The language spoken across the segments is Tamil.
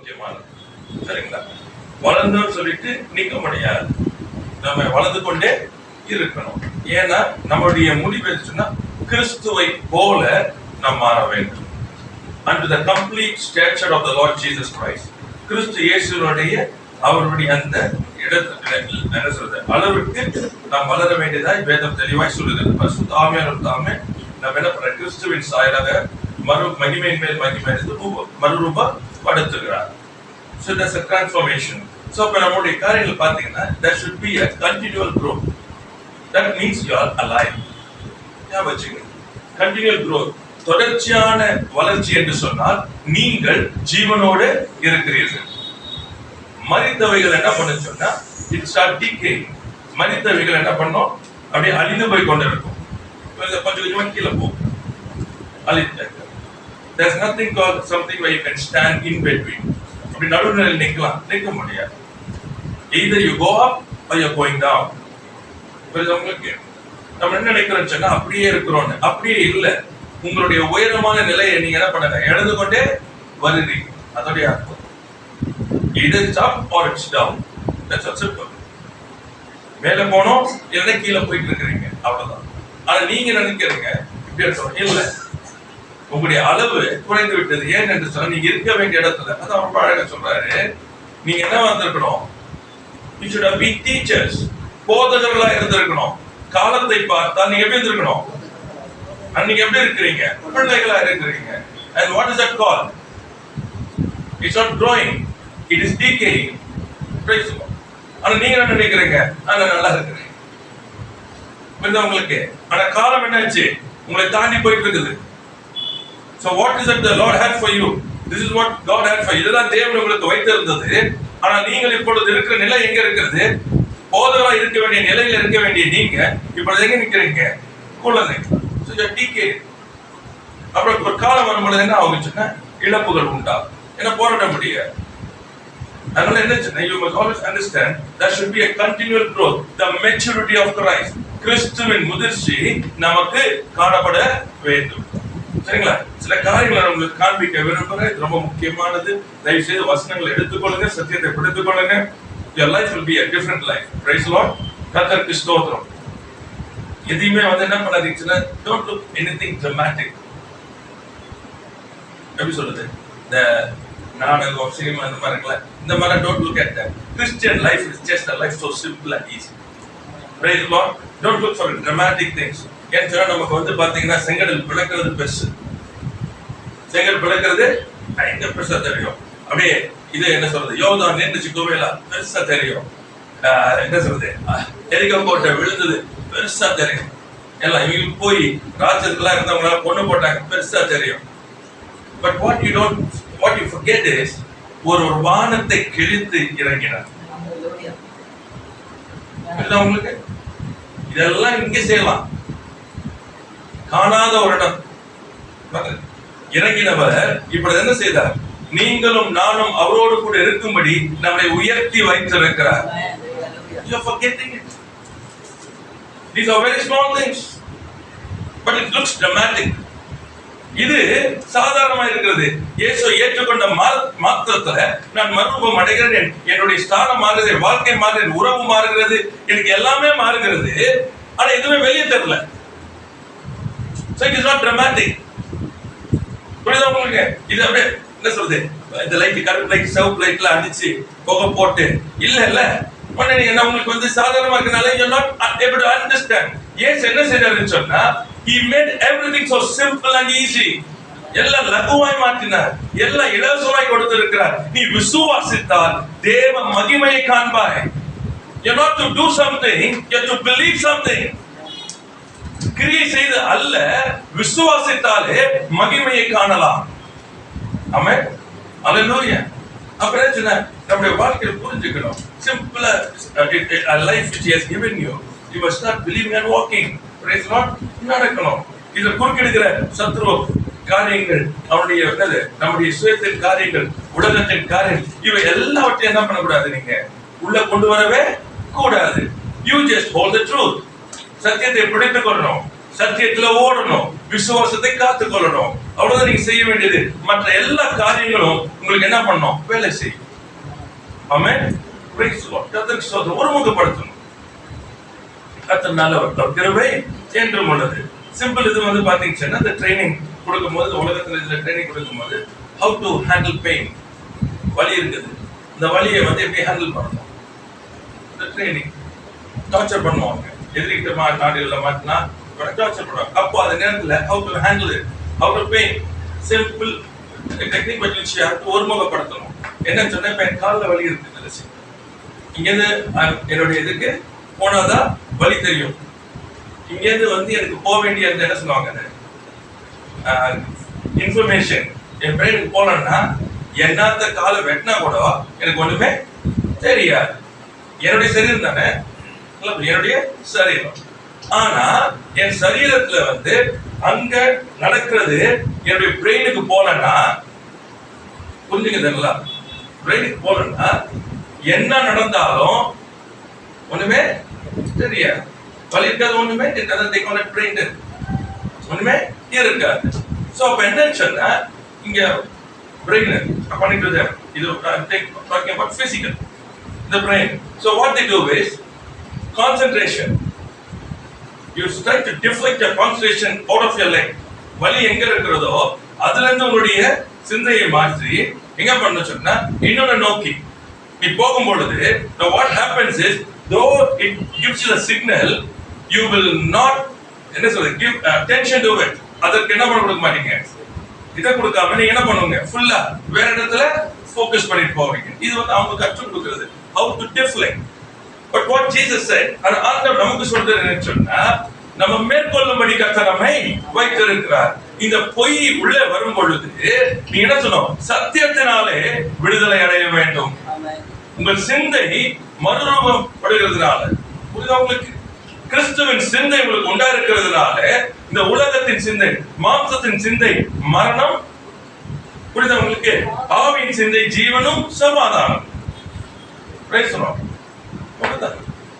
முக்கியமானது. சரிங்களா? வளர்ந்தோம்னு சொல்லிட்டு நிக்க முடியாது. நம்ம வளர்ந்து கொண்டே இருக்கணும். ஏன்னா நம்மளுடைய முடிவு சொன்னா கிறிஸ்துவை போல நாம் மாற வேண்டும். Unto the complete stature of the Lord Jesus Christ. கிறிஸ்து இயேசுனுடைய அவருடைய அந்த இடத்துல என்ன சொல்றது அளவுக்கு நாம் வளர வேண்டியதாய் வேதம் தெளிவாய் சொல்லுகிறது. பரிசுத்த ஆவியானவர் தாமே நம்ம என்ன பண்ற கிறிஸ்துவின் சாயலாக மகிமையின் மேல் மகிமை மறுரூபப்படுத்துகிறார். So that's a transformation. So இப்ப நம்முடைய காரியங்கள் பாத்தீங்கன்னா there should be a continual growth. That means you are alive. ஞாபகம் வச்சுக்கங்க. Continual growth. தொடர்ச்சியான வளர்ச்சி என்று சொன்னால் நீங்கள் ஜீவனோடு இருக்கிறீர்கள். மரித்தவைகள் என்ன பண்ண சொன்னா இட் ஸ்டார்ட் டிகேயிங். மரித்தவைகள் என்ன பண்ணோம் அப்படியே அழிந்து போய் கொண்டு இருக்கும். கொஞ்சம் கொஞ்சமா கீழே போகும். There's nothing called something where you can stand in between. அப்படி நடுநிலையில் நிற்க முடியாது. Either you go up or you're going down. உங்களுக்கு நம்ம என்ன நினைக்கிறோம் சொன்னா அப்படியே இருக்கிறோம். அப்படியே இல்லை. உங்களுடைய உயரமான நிலையை நீங்க என்ன பண்ணுங்க இழந்து கொண்டே வருகிறீங்க. அதோடைய அர்த்தம் either it's up or it's down. That's all simple. மேல போனோம் இல்லைன்னா கீழே போயிட்டு இருக்கிறீங்க அவ்வளவுதான். ஆனா நீங்க நினைக்கிறீங்க இப்படி இருக்கணும் இல்ல, உங்களுடைய அளவு குறைந்து விட்டது. ஏன் என்று சொன்னா நீங்க இருக்க வேண்டிய இடத்துல அதான் ரொம்ப அழகா சொல்றாரு. நீங்க என்ன வந்திருக்கணும்? You should have been teachers. போதகர்களா இருந்திருக்கணும். காலத்தை பார்த்தா நீங்க எப்படி இருந்திருக்கணும்? அன்னைக்கு எப்படி இருக்கிறீங்க? பிள்ளைகளா இருக்கிறீங்க. And what is that called? It's not growing. It is decaying. Praise the Lord. ஆனா நீங்க என்ன நினைக்கிறீங்க? நான் நல்லா இருக்கிறேன். புரியுதா உங்களுக்கு? ஆனா காலம் என்னாச்சு? உங்களை தாண்டி போயிட்டு இருக்குது. So what is that the Lord had for you? This is what God had for you. இதுதான் தேவன் உங்களுக்கு வைத்திருந்தது. ஆனா நீங்கள் இப்பொழுது இருக்கிற நிலை எங்க இருக்கிறது? போதகரா இருக்க வேண்டிய நிலையில இருக்க வேண்டிய நீங்க இப்பொழுது எங்க நிக்கிறீங்க? குழந்தைங்க. So you are decaying. அப்புறம் ஒரு காலம் வரும்போது என்ன ஆகுச்சுன்னா இழப்புகள் உண்டாகும். என்ன போராட முடியாது. அதனால என்ன சொன்னா you must always understand there should be a continual growth, the maturity of Christ. கிறிஸ்துவின் முதிர்ச்சி நமக்கு காணப்பட வேண்டும். சரிங்களா? சில காரியங்களை உங்களுக்கு காண்பிக்க விரும்புகிறேன். இது ரொம்ப முக்கியமானது. தயவு செய்து வசனங்களை எடுத்துக்கொள்ளுங்க, சத்தியத்தை பிடித்துக் கொள்ளுங்க. Your life will be a different life. Praise the Lord. கர்த்தருக்கு ஸ்தோத்திரம். எதையுமே என்ன பண்ணாதீங்கன்னா don't look anything dramatic. எப்படி சொல்றது? இந்த நாடகம் சினிமா இந்த மாதிரி இருக்குல்ல, இந்த மாதிரி don't look at that. Christian life is just a life so simple and easy. Praise the Lord. Don't look for dramatic things. ஏன் சொன்னா நமக்கு பாத்தீங்கன்னா செங்கடல் பிளக்கிறது பெருசு. செங்கல் பிளக்கிறது பயங்கர பெருசா தெரியும். அப்படியே இது என்ன சொல்றது யோர்தான் நின்றுச்சு குவேலா பெருசா தெரியும். என்ன சொல்றது எரிக்கப்போட்ட விழுந்தது பெருசா தெரியும். எல்லாம் இவங்க போய் ராஜ்யத்துலாம் இருந்தவங்களால பொண்ணு போட்டாங்க பெருசா தெரியும். But what you forget is ஒரு வானத்தை கிழித்து இறங்கினார். உங்களுக்கு இதெல்லாம் இங்க செய்யலாம். காணாத ஒரு இடம் இறங்கினவர் இப்படி என்ன செய்தார்? நீங்களும் நானும் அவரோடு கூட இருக்கும்படி நம்மை உயர்த்தி வைத்திருக்கிறார். You are forgetting it. These are very small things, but it looks dramatic. இது சாதாரணமா இருக்கிறது. இயேசு ஏற்றுக்கொண்ட மாத்திரத்துல நான் மறுரூபம் அடைகிறேன். என்னுடைய ஸ்தானம் மாறுகிறது, வாழ்க்கை மாறுகிறது, உறவு மாறுகிறது, எனக்கு எல்லாமே மாறுகிறது. ஆனா எதுவுமே வெளியே தெரியல. So it is not dramatic. புரியுதா உங்களுக்கு? இது அப்படியே என்ன சொல்றது இந்த லைட் கருப்பு லைட் சவுப் லைட்ல அடிச்சு புகை போட்டு இல்ல உடனே என்ன உங்களுக்கு சாதாரணமா இருக்கனால you are not able to understand. இயேசு என்ன செய்தாருன்னு சொன்னா he made everything so simple and easy. எல்லாம் லகுவாய் மாற்றினார். எல்லாம் இலவசமாய் கொடுத்திருக்கிறார். நீ விசுவாசித்தால் தேவ மகிமையை காண்பாய். You are not to do something, you have to believe something. கிரியை செய்து அல்ல, விசுவாசித்தாலே மகிமையை காணலாம். ஆமென். அல்லேலூயா. அப்புறம் என்ன நம்முடைய வாழ்க்கையை புரிஞ்சுக்கணும். சிம்பிளா a life which he has given you, you must start believing and walking. Praise God. நடக்கணும். இத குறுக்கிடுகிற சத்ரு காரியங்கள் அவனுடைய என்னது நம்முடைய சுயத்தின் காரியங்கள் உலகத்தின் காரியங்கள் இவை எல்லாவற்றையும் என்ன பண்ணக்கூடாது? நீங்க உள்ள கொண்டு வரவே கூடாது. You just hold the truth. சத்தியத்தை பிடித்துக் கொள்ளணும், சத்தியத்துல ஓடணும், விசுவாசத்தை காத்துக் கொள்ளணும். அவ்வளவுதான் நீங்க செய்ய வேண்டியது. மற்ற எல்லா காரியங்களும் உங்களுக்கு என்ன பண்ணணும்? வேலை செய்யும். ஆமென். Praise the Lord. கர்த்தருக்கு ஸ்தோத்திரம். ஒருமுகப்படுத்தணும். கர்த்தர் நல்லவர், கிருபை என்றும் உள்ளது. சிம்பிள். இது வந்து பாத்தீங்கன்னா இந்த ட்ரைனிங் கொடுக்கும்போது, உலகத்துல இதுல ட்ரைனிங் கொடுக்கும்போது how to handle pain, வலி இருக்குது, இந்த வலியை வந்து எப்படி ஹேண்டில் பண்ணணும், இந்த ட்ரைனிங். டார்ச்சர் பண்ணுவாங்க, எதிரிக்கிட்ட நாடுகள்ல மாட்டினா டார்ச்சர் பண்ணுவாங்க. அப்போ அந்த நேரத்துல how to handle it, how to pain, simple technique பற்றி ஒருமுகப்படுத்தணும். என்ன சொன்னா, இப்ப என் காலில் வலி இருக்குது, இங்கேருந்து என்னுடைய இதுக்கு போனாதான் வலி தெரியும். இங்கேருந்து வந்து எனக்கு போக வேண்டிய என்ன சொல்லுவாங்க, இன்ஃபர்மேஷன் என் பிரெயினுக்கு போனோம்னா என்னத்த காலை வெட்டினா கூட எனக்கு ஒண்ணுமே தெரியாது. என்னுடைய சரீரம் தானே, என்னுடைய சரீரம். ஆனா என் சரீரத்துல வந்து அங்க நடக்கிறது என்னுடைய பிரெயினுக்கு போலன்னா, புரிஞ்சுக்கிறதுங்களா? பிரெயினுக்கு போலன்னா என்ன நடந்தாலும் ஒண்ணுமே தெரியாது. வலி இருக்காது, ஒண்ணுமே தெரியாது, ஒண்ணுமே இருக்காது. சோ அப்ப என்ன சொன்னா, இங்க பிரெயின் பண்ணிட்டு இது talking about physical, the brain. So what they do is concentration. You try to deflect your concentration out of your leg. வலி எங்க இருக்கிறதோ அதுல இருந்து உங்களுடைய சிந்தையை மாற்றி எங்க பண்ண சொன்னா இன்னொன்னு நோக்கி நீ போகும் பொழுது, what happens is, though it gives you a signal, you will not என்ன சொல்றது, give attention to it. அதற்கு என்ன பண்ண கொடுக்க மாட்டீங்க, இதை கொடுக்காம நீங்க என்ன பண்ணுவீங்க, ஃபுல்லா வேற இடத்துல ஃபோக்கஸ் பண்ணிட்டு போவீங்க. இது வந்து அவங்க கற்றுக் கொடுக்கிறது, how to deflect. But what Jesus said, ஆண்டவர் நமக்கு சொல்றது என்ன சொன்னா, நம்ம மேற்கொள்ளும்படி கர்த்தர் நம்மை வைத்திருக்கிறார். இந்த பொய் உள்ளே வரும் பொழுது நீ என்ன சொன்னோம், சத்தியத்தினாலே விடுதலை அடைய வேண்டும். உங்கள் சிந்தை மறுரூபப்படுகிறதுனால, புரியுதா உங்களுக்கு, கிறிஸ்துவின் சிந்தை உங்களுக்கு உண்டா இருக்கிறதுனால இந்த உலகத்தின் சிந்தை, மாம்சத்தின் சிந்தை மரணம், புரியுதா உங்களுக்கு, ஆவியின் சிந்தை ஜீவனும் சமாதானம்.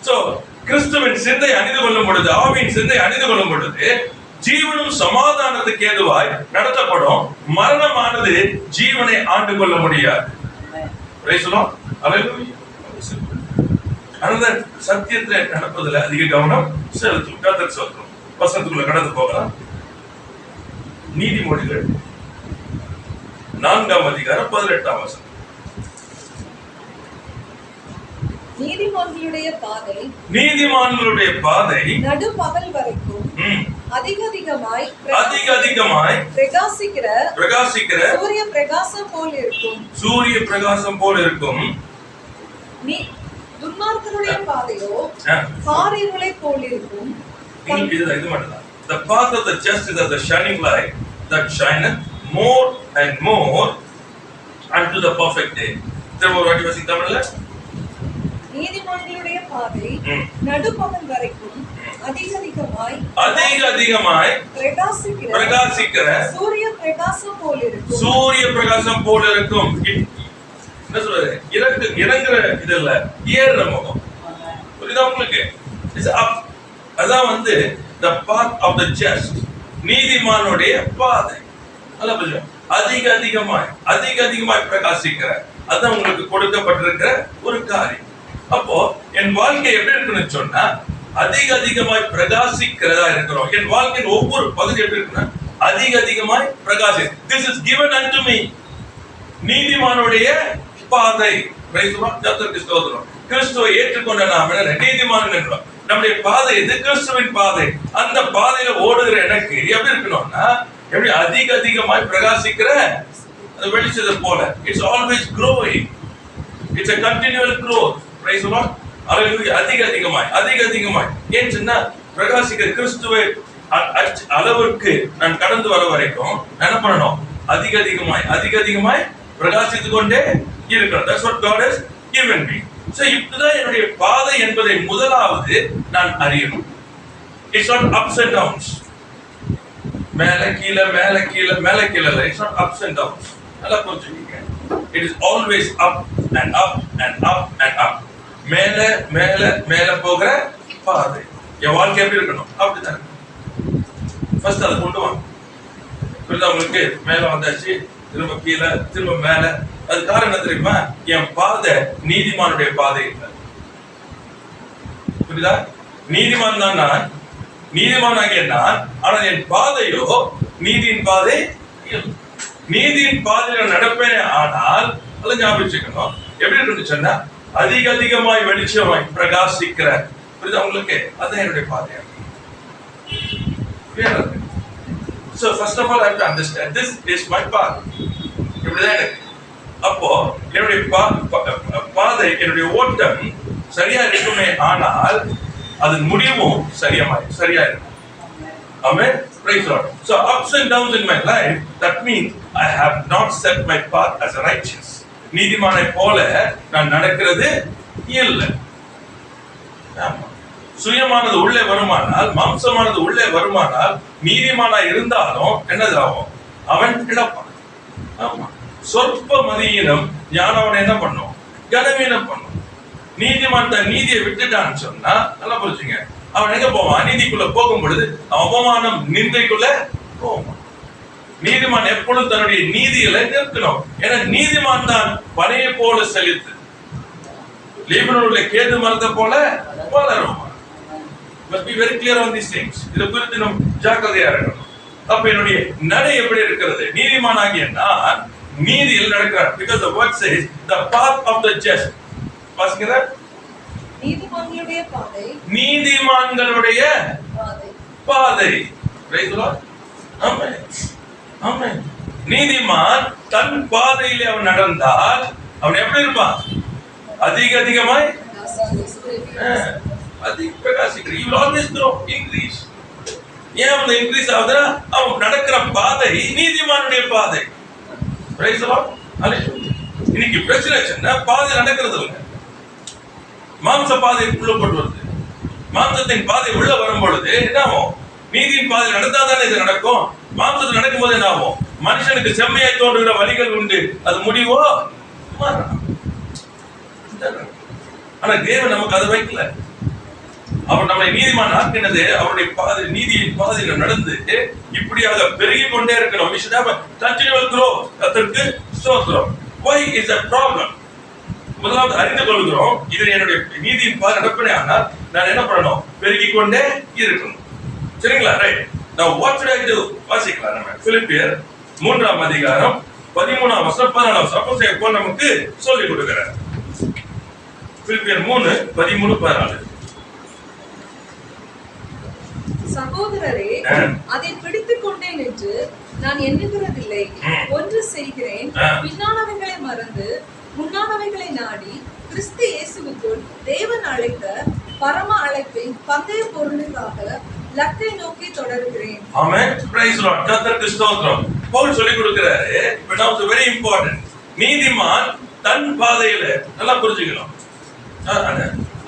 சோ கிறிஸ்துவின் சிந்தை அணிந்து கொள்ளும் பொழுது, ஆவியின் சிந்தை அணிந்து கொள்ளும் பொழுது ஜீவனும் சமாதானத்துக்கு ஏதுவாய் நடத்தப்படும். மரணமானது ஜீவனை ஆண்டு கொள்ள முடியாது. சத்தியத்தை நடப்பதில் அதிக கவனம் செலுத்தும். கர்த்தருக்கு ஸ்தோத்திரம். வசனத்துக்குள்ள கடந்து போகலாம். நீதிமொழிகள் 4ஆம் அதிகாரம் 18ஆம் வசனம். நீதிமான்களுடைய பாதை நடுப்பகல் வரைக்கும் அதிகமாய் பிரகாசிக்கிற சூரிய பிரகாசம் போல் இருக்கும். துன்மார்க்கருடைய பாதையோ காரிருளை போல் இருக்கும். இது மட்டும்தான். The path of the just is as a shining light that shineth more and more unto the perfect day. திரும்ப ஒரு வாட்டி வாசிக்க தமிழ்ல. நீதிமான்களுடைய பாதை நடுப்பகல் வரைக்கும் அதிகமாய் பிரகாசிக்கிற சூரிய பிரகாசம் போல் இருக்கும். என்ன சொல்றது, இறங்குற இது இல்ல, ஏறுற முகம். புரியுதா உங்களுக்கு? அதான் வந்து the path of the just, நீதிமானுடைய பாதை. அதிகமாய் பிரகாசிக்கிற, அதான் உங்களுக்கு கொடுக்கப்பட்டிருக்கிற ஒரு காரியம். அப்போ என் வாழ்க்கை எப்படி இருக்குன்னு சொன்னா, அதிகமாய் பிரகாசிக்கிறதா இருக்கிறோம். என் வாழ்க்கையின் ஒவ்வொரு பகுதி எப்படி இருக்குன்னா அதிகமாய் பிரகாசி. This is given unto me. நீதிமானுடைய பாதை. கிறிஸ்துவை ஏற்றுக்கொண்ட நாம் நீதிமான் என்றோம். நம்முடைய பாதை இது, கிறிஸ்துவின் பாதை. அந்த பாதையில ஓடுகிற எனக்கு எப்படி இருக்கணும்னா, எப்படி அதிகமாய் பிரகாசிக்கிற அந்த வெளிச்சத்தை போல. It's always growing. It's a continual growth. Praise the Lord. அதிகமாய் ஏன் சொன்னா, பிரகாசிக்கிற கிறிஸ்துவை அளவுக்கு நான் கடந்து வர வரைக்கும் என்ன பண்ணணும், அதிகமாய் பிரகாசித்துக் கொண்டே இருக்கிறோம். That's what God has given me. So இப்பதான் என்னுடைய பாதை என்பதை முதலாவது நான் அறியணும். It's not ups and downs. மேல கீழ It's not ups and downs. நல்லா புரிஞ்சுக்கங்க. It is always up and up and up and up. மேல போகிற பாதை. என் வாழ்க்கை எப்படி இருக்கணும், அப்படிதான். ஃபர்ஸ்ட் அதை கொண்டு வாங்க. புரியுதா உங்களுக்கு? மேல வந்தாச்சு, திரும்ப கீழே, திரும்ப மேல. அது காரணம் என்ன தெரியுமா? என் பாதை நீதிமானுடைய பாதை இல்லை. புரியுதா? நீதிமான் தான் நான், நீதிமானாகிய நான். ஆனால் என் பாதையோ நீதியின் பாதை இல்லை. நீதியின் பாதையில நடப்பேனே ஆனால், அதெல்லாம் ஞாபகம் வச்சுக்கணும். எப்படி இருக்கு சொன்னா, அதிக அதிகமாய் வெளிச்சமாய் பிரகாசிக்கிற, புரியுதா உங்களுக்கு? அதான் என்னுடைய பாதை. So first of all I have to understand this is my path. இப்படிதான் எனக்கு. அப்போ என்னுடைய பாதை, என்னுடைய ஓட்டம் சரியா இருக்குமே ஆனால் அதன் முடிவும் சரியா இருக்கும். Amen. Praise Lord. So ups and downs in my life, that means I have not set my path as a righteous. நீதிமானை போல நான் நடக்கிறது இல்லை. சுயமானது உள்ளே வருமானால், மாம்சமானது உள்ளே வருமானால், நீதிமானா இருந்தாலும் என்னது ஆகும்? அவன் இழப்பான். ஆமா, சொற்ப மதியினம் ஞானவனை என்ன பண்ணும்? கனவீனம் பண்ணும். நீதிமான் தன் நீதியை விட்டுட்டான்னு சொன்னா நல்லா புரிச்சுங்க, அவன் எங்க போவான்? நீதிக்குள்ள போகும் பொழுது அவமானம், நிந்தைக்குள்ள போவான். நீதிமான் எப்பொழுதும் தன்னுடைய நீதியில நிற்கணும். ஏன்னா நீதிமான் தான் பனையை போல செழித்து லீபனோனுடைய கேது மரத்தை போல வளரும். Must be very clear on these things. இதை குறித்து நாம் ஜாக்கிரதையா இருக்கணும். அப்ப என்னுடைய நடை எப்படி இருக்கிறது? நீதிமானாகிய நான் நீதியில் நடக்கிறார். Because the word says the path of the just. வாசிக்கிறா? நீதிமான்களுடைய பாதை, நீதிமான்களுடைய பாதை. Praise the Lord. ஆமென். ஆமென். நீதிமான் தன் பாதையிலே அவன் நடந்தால் அவன் எப்படி இருப்பான்? அதிகமாய் பிரகாசிக்கிறான். You will always grow, increase. ஏன் அவன் இன்க்ரீஸ் ஆகுதுன்னா அவன் நடக்கிற பாதை நீதிமானுடைய பாதை. Praise the Lord. இன்னைக்கு பிரச்சனை என்ன? பாதை நடக்கிறது இல்லை. மாம்ச பாதை உள்ள கொண்டு வருது. மாம்சத்தின் பாதை உள்ள வரும் பொழுது என்ன ஆகும்? நீதியின் பாதை நடந்தாதானே இது நடக்கும். மாம்சத்தில் நடக்கும் போது என்ன ஆகும்? மனுஷனுக்கு செம்மையாய் தோன்றுகிற வழிகள் உண்டு, அது முடிவோ மரணம். ஆனா தேவன் நமக்கு அதை வைக்கல. அவர் நம்மை நீதிமான் ஆக்கினது அவருடைய பாதை, நீதியின் பாதையில் நடந்து இப்படியாக பெருகி கொண்டே இருக்கணும். We should have a continual growth. அதற்கு ஸ்தோத்திரம். Why is that problem? முதலாவது அறிந்து கொள்கிறோம், இது என்னுடைய நீதியின் பாதை நடப்பனே ஆனால் நான் என்ன பண்ணணும்? பெருகி கொண்டே இருக்கணும். சரிங்களா? Right. Now what should I do? வாசிக்கலாம் நம்ம பிலிப்பியர் 3ஆம் அதிகாரம் 13ஆம் வசனம் 14ஆம் வசனம். அப்போஸ்தலன் பவுல் நமக்கு சொல்லிக் கொடுக்கிறார். பிலிப்பியர் 3:13-14. சகோதரரே, அதை பிடித்துக் கொண்டேன் என்று நான் எண்ணுகிறதில்லை. ஒன்று செய்கிறேன், பின்னானவைகளை மறந்து முன்னானவைகளை நாடி கிறிஸ்து இயேசுவுக்குள் தேவன் அழைத்த பரம அழைப்பின் பந்தய பொருளுக்காக லக்கை நோக்கி தொடர்கிறேன். ஆமென். Praise the Lord. கர்த்தருக்கு ஸ்தோத்திரம். பவுல் சொல்லிக் கொடுக்கிறாரு, but now it's very important. நீதிமான் தன் பாதையில நல்லா புரிஞ்சுக்கணும்.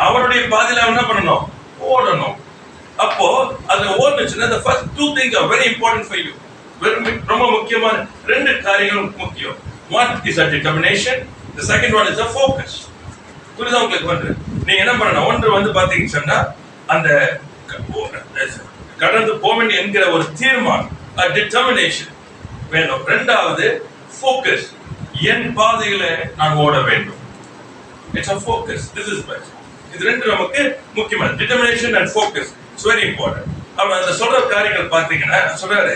அவருடைய பாதையில என்ன பண்ணணும்? ஓடணும். அப்போ அது ஓடுச்சுன்னா the first two things are very important for you. ரொம்ப முக்கியமான ரெண்டு காரியங்கள் முக்கியம். One is a determination, the second one is a focus. புரியுதா உங்களுக்கு? வந்து நீங்க என்ன பண்ணணும்? ஒன்று வந்து பாத்தீங்கன்னு சொன்னா அந்த கடந்து போவேன் என்கிற ஒரு தீர்மானம், a determination வேணும். ரெண்டாவது focus, என் பாதையில நான் ஓட வேண்டும். It's a focus. This is best. இது ரெண்டு நமக்கு முக்கியமான determination and focus. It's very important. அவன் அந்த சொல்ற காரியங்கள் பாத்தீங்கன்னா சொல்றாரு,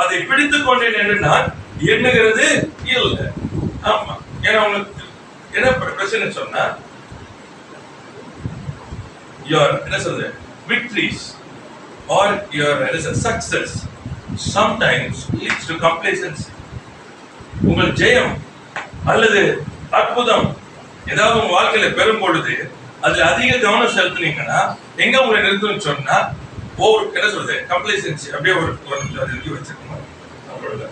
அதை பிடித்துக் கொண்டேன் என்று நான் எண்ணுகிறது இல்லை. ஆமா, ஏன்னா உங்களுக்கு என்ன பிரச்சனை சொன்னா your என்ன சொல்றது victories or your success sometimes leads to complacency. உங்கள் ஜெயம் அல்லது அற்புதம் ஏதாவது உங்க வாழ்க்கையில பெறும் பொழுது அதுல அதிக கவனம் செலுத்தினீங்கன்னா எங்க உங்களை நிறுத்துன்னு சொன்னா ஓவர் என்ன சொல்றது கம்ப்ளேசன்சி. அப்படியே ஒரு எழுதி வச்சிருக்கோம் அவங்களோட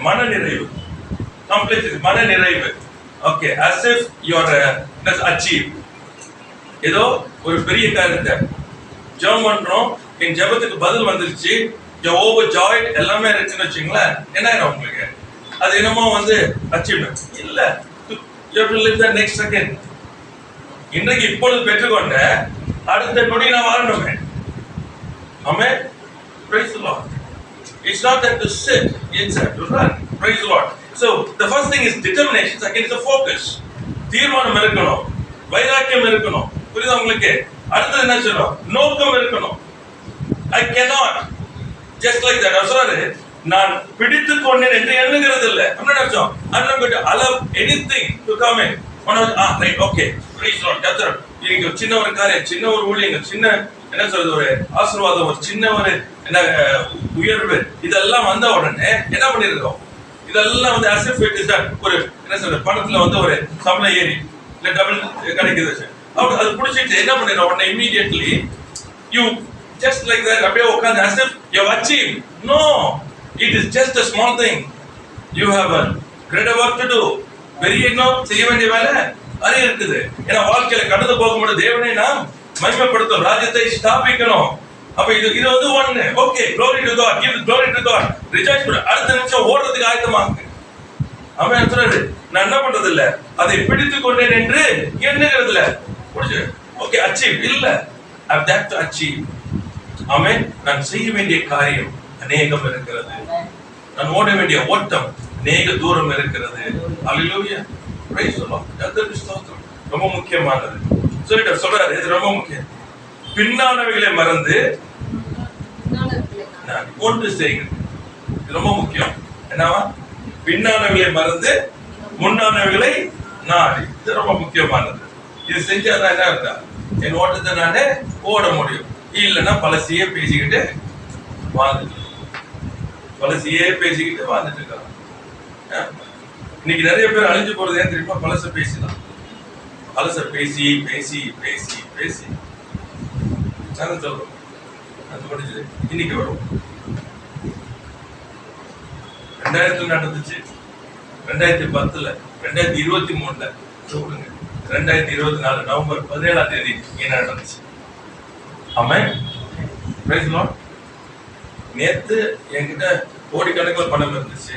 மனநிறைவு. கம்ப்ளேசன்சி மனநிறைவு. Okay, as if you are achieved. ஏதோ ஒரு பெரிய காரியத்தை ஜெபம் பண்றோம், என் ஜெபத்துக்கு பதில் வந்துருச்சு, overjoyed எல்லாமே இருக்குன்னு வச்சுங்களேன், என்ன ஆயிடும் உங்களுக்கு? அது என்னமோ வந்து அச்சீவ்மெண்ட் இல்ல. You have to live the next second. இன்றைக்கு இப்பொழுது பெற்றுக்கொண்ட அடுத்த நொடி நான் வாழணுமே. ஆமென். Praise the Lord. It's not that to sit, it's to run. Praise the Lord. So the first thing is determination. Second is the focus. தீர்மானம் இருக்கணும், வைராக்கியம் இருக்கணும். புரியுதா உங்களுக்கு? அடுத்தது என்ன சொல்றோம்? நோக்கம் இருக்கணும். I cannot just like that. சொல்றாரு, நான் பிடித்துக் கொண்டேன் என்று எண்ணுகிறது இல்லை. என்ன அர்த்தம்? I'm not going to allow anything to come in. Right, okay. Praise the Lord. கர்த்தர் இங்க சின்ன ஒரு காரியம், சின்ன ஒரு ஊழியங்கள், சின்ன என்ன சொல்றது, ஒரு ஆசீர்வாதம், ஒரு சின்ன ஒரு என்ன உயர்வு, இதெல்லாம் வந்த உடனே என்ன பண்ணிருக்கோம்? இதெல்லாம் வந்து as if it is that ஒரு என்ன சொல்றது, பணத்துல வந்து ஒரு சம்பளம் ஏறி இல்ல டபுள் கிடைக்குது, அது புடிச்சிட்டு என்ன பண்ணிடுறோம் உடனே immediately you just like that அப்படியே உட்கார்ந்து as if you have achieved. No, it is just a small thing. You have a greater work to do. பெரிய இன்னும் செய்ய வேண்டிய வேலை அது இருக்குது. ஏன்னா வாழ்க்கையில கடந்து போகும்போது தேவனை நாம் மகிமைப்படுத்தும், ராஜ்யத்தை ஸ்தாபிக்கணும். அப்ப இது வந்து ஒண்ணு. Okay, glory to God, give glory to God, rejoice. அடுத்த நிமிஷம் ஓடுறதுக்கு ஆயத்தமாங்க. அவன் சொல்றாரு, நான் என்ன பண்றது இல்ல, அதை பிடித்துக் கொண்டேன் என்று எண்ணுகிறது இல்ல. ஓகே, அச்சீவ் இல்ல, I have that to achieve. ஆமென். நான் செய்ய வேண்டிய காரியம் அநேகம் இருக்கிறது, நான் ஓட வேண்டிய ஓட்டம் அநேக தூரம் இருக்கிறது. அல்லேலூயா, பிரைஸ் தி லார்ட். கர்த்தருக்கு ஸ்தோத்திரம். ரொம்ப முக்கியமானது சொல்றாரு, இது ரொம்ப முக்கியம். பின்னானவைகளை மறந்து நான் ஒன்று செய்கிறேன். இது ரொம்ப முக்கியம். என்னவா? பின்னானவைகளை மறந்து முன்னானவைகளை நாடி. இது ரொம்ப முக்கியமானது. இது செஞ்சாதான் என்ன இருக்கா, என் ஓட்டத்தை நானே ஓட முடியும். இல்லைன்னா பழசையே பேசிக்கிட்டு வாழ்ந்துட்டு இருக்காங்க. இன்னைக்கு நிறைய பேர் அழிஞ்சு போறது ஏன் தெரியுமா? பழச பேசிதான். பழச பேசி பேசி பேசி பேசி நான் சொல்றோம், அது முடிஞ்சது. இன்னைக்கு வரும் 2000 நடந்துச்சு, 2010, 2023 சொல்லுங்க, 2024 நவம்பர் 17ஆம் தேதி என்ன நடந்துச்சு? ஆமென். Praise the Lord. நேத்து என்கிட்ட கோடிக்கணக்கில் பணம் இருந்துச்சு,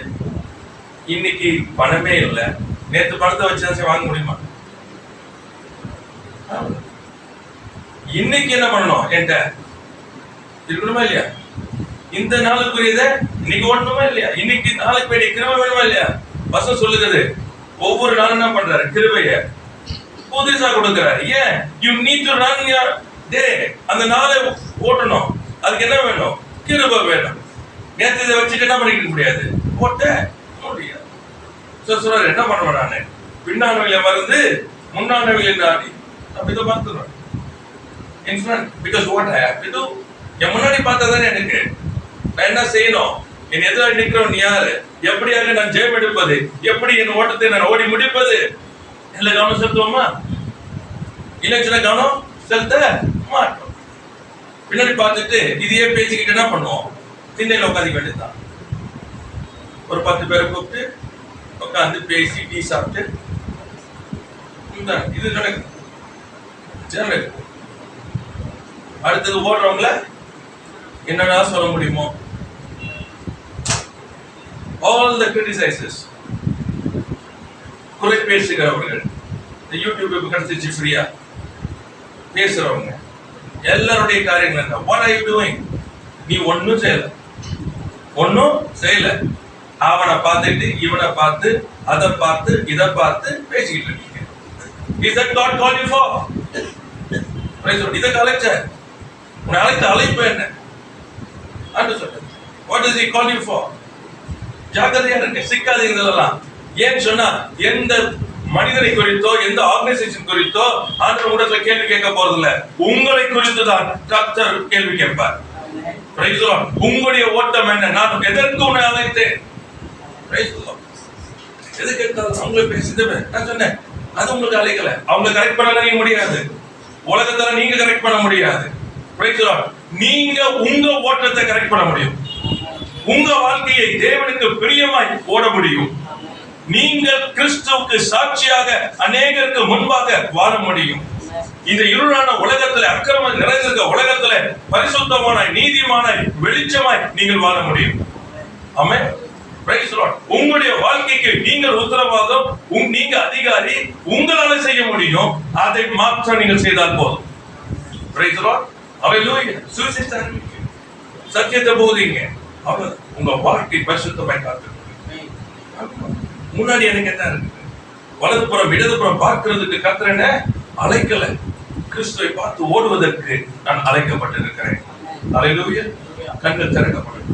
இன்னைக்கு பணமே இல்லை. நேத்து பணத்தை வச்சு வாங்க முடியுமா? இன்னைக்கு என்ன பண்ணணும்? என்கிட்ட இருக்கணுமா இல்லையா? இந்த நாளுக்குரியத இன்னைக்கு ஓடணுமா இல்லையா? இன்னைக்கு நாளுக்கு வேண்டிய கிருபை வேணுமா இல்லையா? வசனம் சொல்லுகிறது, ஒவ்வொரு நாளும் என்ன பண்றாரு? கிருபைய புதுசா கொடுக்கிறாரு. ஏன்? You need to run your day. அந்த நாளை ஓட்டணும், அதுக்கு என்ன வேணும்? கிருபை வேணும். நேத்து இதை வச்சுட்டு என்ன பண்ணிக்க முடியாது, ஓட்ட முடியாது. சொல்றாரு, என்ன பண்ணுவேன் நானு? பின்னானவைகளை மறந்து முன்னானவைகளை நாடி. அப்ப இதை பார்த்துறேன் in front, because what I have to do, என் முன்னாடி பார்த்தாதானே எனக்கு நான் என்ன செய்யணும், என் எதிராக நிற்கிறவன் யாரு, எப்படியாக நான் ஜெயம் எடுப்பது, எப்படி என் ஓட்டத்தை நான் ஓடி முடிப்பது, இல்ல கவனம் செலுத்துவோமா? இல்லைன்னா கவனம் செலுத்த மாட்டோம். பின்னாடி பார்த்துட்டு இதையே பேசிக்கிட்டு என்ன பண்ணுவோம்? திண்ணையில உட்காந்துக்க வேண்டியதுதான். ஒரு 10 பேரை கூப்பிட்டு உட்காந்து பேசி டீ சாப்பிட்டு இது நடக்குது. அடுத்தது ஓடுறவங்கள என்னடா சொல்ல முடியுமோ, all the criticizers, குறை பேசுகிறவர்கள், இந்த யூடியூப் கிடைச்சிச்சு ஃப்ரீயா பேசுறவங்க, எல்லாருடைய காரியங்கள் என்ன? What are you doing? நீ ஒன்னும் செய்யல. அவனை பார்த்துட்டு இவனை பார்த்து அதை பார்த்து இதை பார்த்து பேசிக்கிட்டு இருக்கீங்க. Is that God called you for? இதை அழைச்சார், உன்னை அழைத்த அழைப்பு என்ன? What does he call you for? ஜாக்கிரதையா இருக்க, சிக்காதீங்கலாம். ஏன் சொன்னா, எந்த மனிதனை குறித்தோ எந்த ஆர்கனைசேஷன் குறித்தோ ஆண்டவர் உடத்துல கேள்வி கேட்க போறதில்ல, உங்களை குறித்து தான் கர்த்தர் கேள்வி கேட்பார். Price the Lord. உங்களுடைய ஓட்டம் என்ன? நான் எதற்கு உன்னை அழைத்தேன்? Price the Lord. எதுக்கு கேட்டாலும் அவங்களே பேசிட்டே நான் சொன்னேன், அது உங்களுக்கு அழைக்கல. அவங்க கரெக்ட் பண்ண முடியாது, உலகத்துல நீங்க கரெக்ட் பண்ண முடியாது. Price the Lord. நீங்க உங்க ஓட்டத்தை கரெக்ட் பண்ண முடியும், உங்க வாழ்க்கையை தேவனுக்கு பிரியமாய் ஓட முடியும். நீங்கள் கிறிஸ்துவுக்கு சாட்சியாக அநேகருக்கு முன்பாக வாழ முடியும். இந்த இருளான உலகத்துல, அக்கிரமம் நிறைந்திருக்க உலகத்துல பரிசுத்தமானாய் நீதிமானாய் வெளிச்சமாய் நீங்கள் வாழ முடியும். ஆமென். Praise the Lord. உங்களுடைய வாழ்க்கைக்கு நீங்கள் உத்தரவாதம், நீங்க அதிகாரி, உங்களால செய்ய முடியும். அதை மாற்ற நீங்கள் செய்தால் போதும். Praise the Lord. Hallelujah. சுவிசேஷத்தை அறிவிங்க, சத்தியத்தை போதிங்க. அவ்வளவு உங்க வாழ்க்கை பரிசுத்தமாய் காத்துக்கொள்ளுங்க. முன்னாடி எனக்கு என்ன இருக்கு? வலதுபுறம் இடதுபுறம் பார்க்கிறதுக்கு கர்த்தர் என்ன அழைக்கல. கிறிஸ்துவை பார்த்து ஓடுவதற்கு நான் அழைக்கப்பட்டிருக்கிறேன். ஹல்லேலூயா. கண்கள் திறக்கப்படும்,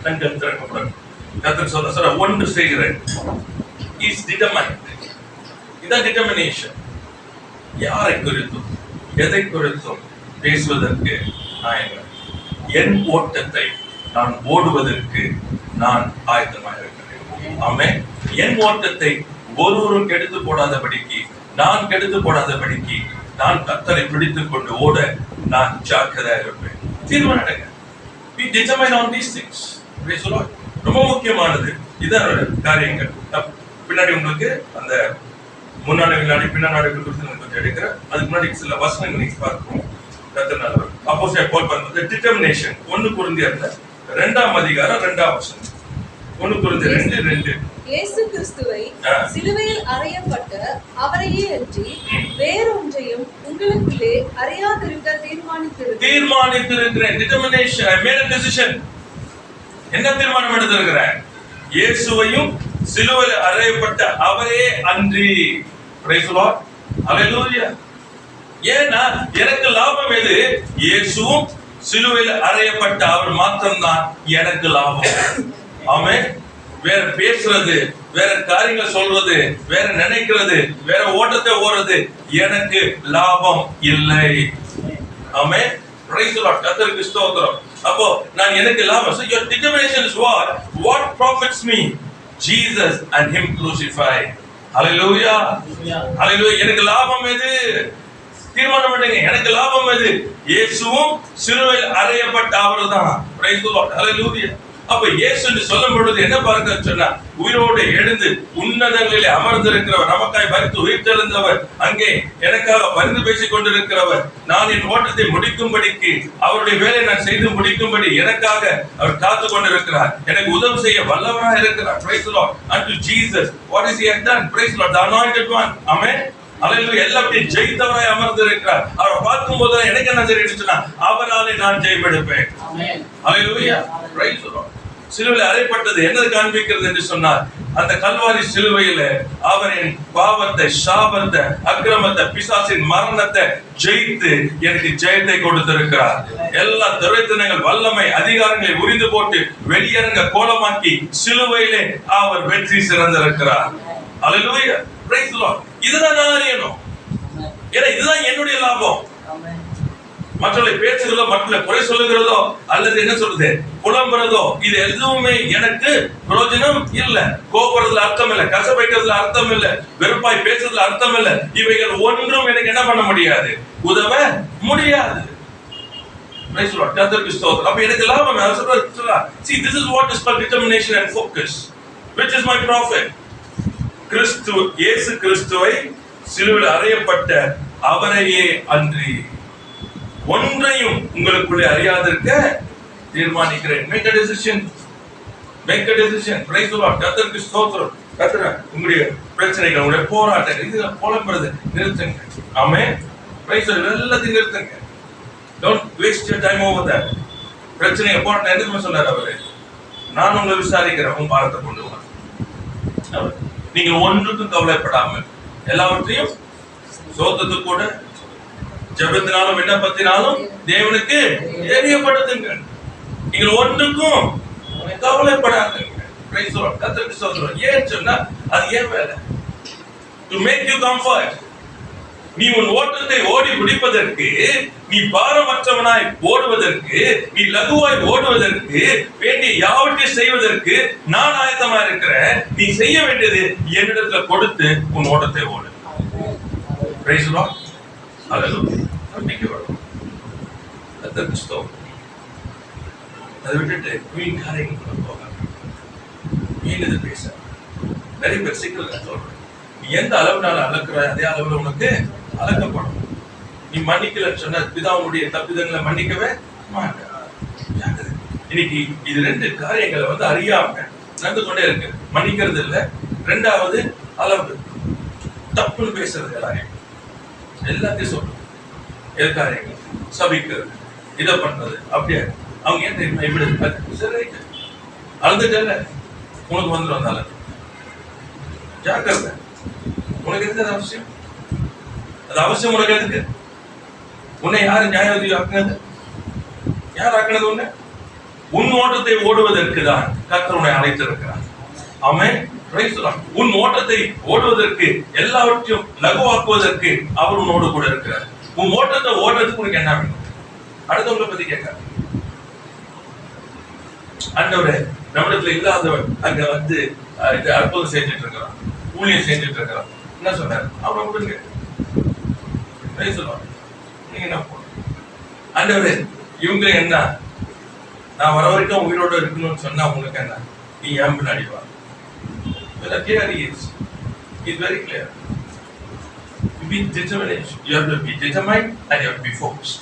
கண்கள் திறக்கப்படும். கர்த்தர் சொல்ற ஒன்று செய்கிறேன். Is determined. இதான் டிட்டர்மினேஷன். யாரை குறித்தும் எதை குறித்தும் பேசுவதற்கு நான் என் ஓட்டத்தை நான் ஓடுவதற்கு நான் ஆயத்தமாக இருக்கிறேன். ஆமென். என் ஓட்டத்தை ஒருவரும் கெடுத்து போடாதபடிக்கு, நான் கெடுத்து போடாதபடிக்கு நான் கர்த்தரை பிடித்துக் கொண்டு ஓட நான் ஜாக்கிரதையாக இருப்பேன். தீர்மானம் எடுங்க. We determine on these things. Praise the Lord. ரொம்ப முக்கியமானது இதனோட காரியங்கள். பின்னாடி உங்களுக்கு அந்த முன்னாடி பின்னாடி கொஞ்சம் எடுக்கிறேன். அதுக்கு முன்னாடி சில வசனங்கள் நீங்க பார்ப்போம். அப்போஸ்தலர் பவுல் பண்றது டிட்டர்மினேஷன். 1 கொரிந்தியர் 2ஆம் அதிகாரம் 2ஆம் வசனம். 1 கொரிந்தியர் 2:2. இயேசு கிறிஸ்துவை சிலுவையில் அறையப்பட்ட அவரையே அன்றி வேறொன்றையும் உங்களுக்குள்ளே அறியாதிருக்க தீர்மானித்திருக்கிறேன். Determination. I made a decision. என்ன தீர்மானம் எடுத்திருக்கிறேன்? இயேசுவையும் சிலுவையில் அறையப்பட்ட அவரே அன்றி. Praise the Lord. Hallelujah. ஏன்னா எனக்கு லாபம் எது? இயேசுவும் சிலுவையில் அறையப்பட்ட அவர் மாத்திரம்தான் எனக்கு லாபம். ஆமென். வேற பேசுறது, வேற காரியங்கள் சொல்றது, வேற நினைக்கிறது, வேற ஓட்டத்தை ஓடுறது எனக்கு லாபம் இல்லை. ஆமென். Praise the Lord. கர்த்தருக்கு ஸ்தோத்திரம். அப்போ நான் எனக்கு லாபம். So your determination is what profits me? Jesus and him crucified. Hallelujah. Hallelujah. எனக்கு லாபம் எது? தீர்மானம் பண்ணுங்க. எனக்கு லாபம் எது? இயேசுவும் சிலுவையில் அறையப்பட்ட அவர்தான். Praise the Lord. Hallelujah. அப்ப இயேசுன்னு சொல்லும் பொழுது என்ன பார்க்க சொன்னா, உயிரோடு எழுந்து உன்னதங்களிலே அமர்ந்திருக்கிறவர், நமக்காய் மரித்து உயிர்த்தெழுந்தவர், அங்கே எனக்காக பரிந்து பேசிக் கொண்டிருக்கிறவர், நான் என் ஓட்டத்தை முடிக்கும்படிக்கு அவருடைய வேலை நான் செய்து முடிக்கும்படி எனக்காக அவர் காத்து கொண்டிருக்கிறார், எனக்கு உதவி செய்ய வல்லவராக இருக்கிறார். Praise the Lord. Unto Jesus, what is he has done? Praise the Lord. The anointed one. Amen. Hallelujah. எல்லாத்தையும் ஜெயித்தவராய் அமர்ந்திருக்கிறார். அவரை பார்க்கும் போது எனக்கு என்ன தெரியுதுன்னா, அவராலே நான் ஜெயமெடுப்பேன். Amen. Hallelujah. Praise the Lord. சிலுவையில் அறையப்பட்டது என்னது காண்பிக்கிறது என்று சொன்னார், அந்த கல்வாரி சிலுவையில அவர் என் பாவத்தை, சாபத்தை, அக்கிரமத்தை, பிசாசின் மரணத்தை ஜெயித்து எனக்கு ஜெயத்தை கொடுத்திருக்கிறார். எல்லா துரைத்தனங்கள், வல்லமை, அதிகாரங்களை உரிந்து போட்டு வெளியரங்க கோலமாக்கி சிலுவையிலே அவர் வெற்றி சிறந்திருக்கிறார். ஹல்லேலூயா. Price the Lord. இதுதான் நான் அறியணும். ஏன்னா இதுதான் என்னுடைய லாபம். மற்றவர்களை பேசுகிறதோ, மற்றவர்களை குறை சொல்லுகிறதோ, அல்லது என்ன சொல்றது புலம்புறதோ, இது எதுவுமே எனக்கு பிரயோஜனம் இல்ல. கோபுறதுல அர்த்தம் இல்ல, கசப்பைக்கிறதுல அர்த்தம் இல்ல, வெறுப்பாய் பேசுறதுல அர்த்தம் இல்ல. இவைகள் ஒன்றும் எனக்கு என்ன பண்ண முடியாது, உதவ முடியாது. அப்ப எனக்கு லாபம். See, this is what is called determination and focus. Which is my profit? கிறிஸ்து, இயேசு கிறிஸ்துவை சிலுவையில் அறையப்பட்ட அவரையே அன்றி ஒன்றையும் உங்களுக்குள்ளே அறியாதிருக்க தீர்மானிக்கிறேன். Make a decision. Make a decision. Praise the Lord. கர்த்தருக்கு ஸ்தோத்திரம். கர்த்தர் உங்களுடைய பிரச்சனைகள், உங்களுடைய போராட்டங்கள், இது புலம்புறது நிறுத்துங்க. ஆமென். Praise the Lord. எல்லாத்தையும் நிறுத்துங்க. Don't waste your time over that. பிரச்சனையை போராட்டம் எதுக்குமே சொன்னார் அவரு, நான் உங்களை விசாரிக்கிறேன், உன் பாரத்தை கொண்டு வா. நீங்கள் ஒன்றுக்கும் கவலைப்படாமல் எல்லாவற்றையும் சோதத்துக்கு கூட ஜெபத்தினாலும் விண்ணப்பத்தினாலும் தேவனுக்கு தெரியப்படுத்துங்க. நீங்கள் ஒன்றுக்கும் கவலைப்படாதீங்க. Praise the Lord. கர்த்தருக்கு ஸ்தோத்திரம். ஏன் சொன்னா அது ஏன் வேலை? To make you comfort. நீ உன் ஓட்டத்தை ஓடி முடிப்பதற்கு, நீ பாரமற்றவனாய் ஓடுவதற்கு, நீ லகுவாய் ஓடுவதற்கு வேண்டிய யாவற்றையும் செய்வதற்கு நான் ஆயத்தமா இருக்கிறேன். நீ செய்ய வேண்டியது என்னிடத்துல கொடுத்து உன் ஓட்டத்தை ஓடு. Praise the Lord. Hallelujah. நம்பிக்கை வரும். கர்த்தருக்கு ஸ்தோத்திரம். அதை விட்டுட்டு வீண் காரியங்கள் போகாது. வீண் இது பேச நிறைய பேர் சிக்கல் சொல்றேன். நீ எந்த அளவுனால அளக்குறாய் அதே அளவுல உனக்கு அளக்கப்படும். நீ மன்னிக்கலன்னு சொன்ன பிதாவுடைய தப்பிதங்களை மன்னிக்கவே மாட்டேன். இன்னைக்கு இது ரெண்டு காரியங்களை அறியாம நடந்து கொண்டே இருக்கு. மன்னிக்கிறது இல்ல, ரெண்டாவது அளவு, தப்புன்னு பேசுறது எல்லாத்தையும் சொல்றோம். எதிர்காரியங்கள் சபிக்கிறது, இதை பண்றது, அப்படியே அவங்க ஏன் தெரியுமா இப்படி சரி அழுதுட்டல உனக்கு வந்துடும். வந்தால ஜாக்கிரதை. உனக்கு எதுக்கு அது அவசியம்? அது அவசியம் உனக்கு எதுக்கு? உன்னை யாரு நியாயவாதி ஆக்குனது? யார் ஆக்குனது உன்னை? உன் ஓட்டத்தை ஓடுவதற்கு தான் கர்த்தர் உன்னை அழைத்திருக்கிறார். ஆமென். உன் ஓட்டத்தை ஓடுவதற்கு, எல்லாவற்றையும் லகுவாக்குவதற்கு அவர் உன்னோடு கூட இருக்கிறார். உன் ஓட்டத்தை ஓடுறதுக்கு உனக்கு என்ன வேணும்? அடுத்தவங்களை பத்தி கேட்க ஆண்டவரே நம்மிடத்துல இல்லாதவன் அங்க வந்து இது அற்புதம் செஞ்சுட்டு இருக்கிறான், ஊழியம் செஞ்சுட்டு இருக்கிறான், என்ன சொன்னார்? அவரை விடுங்க. சொல்லுவாங்க நீங்க என்ன போகணும்? ஆண்டவரே இவங்க என்ன, நான் வர வரைக்கும் உயிரோட இருக்கணும்னு சொன்னா உங்களுக்கு என்ன? நீ ஏன் பின்னாடி வா. It's very clear. Be determined. You have to be determined and you have to be focused.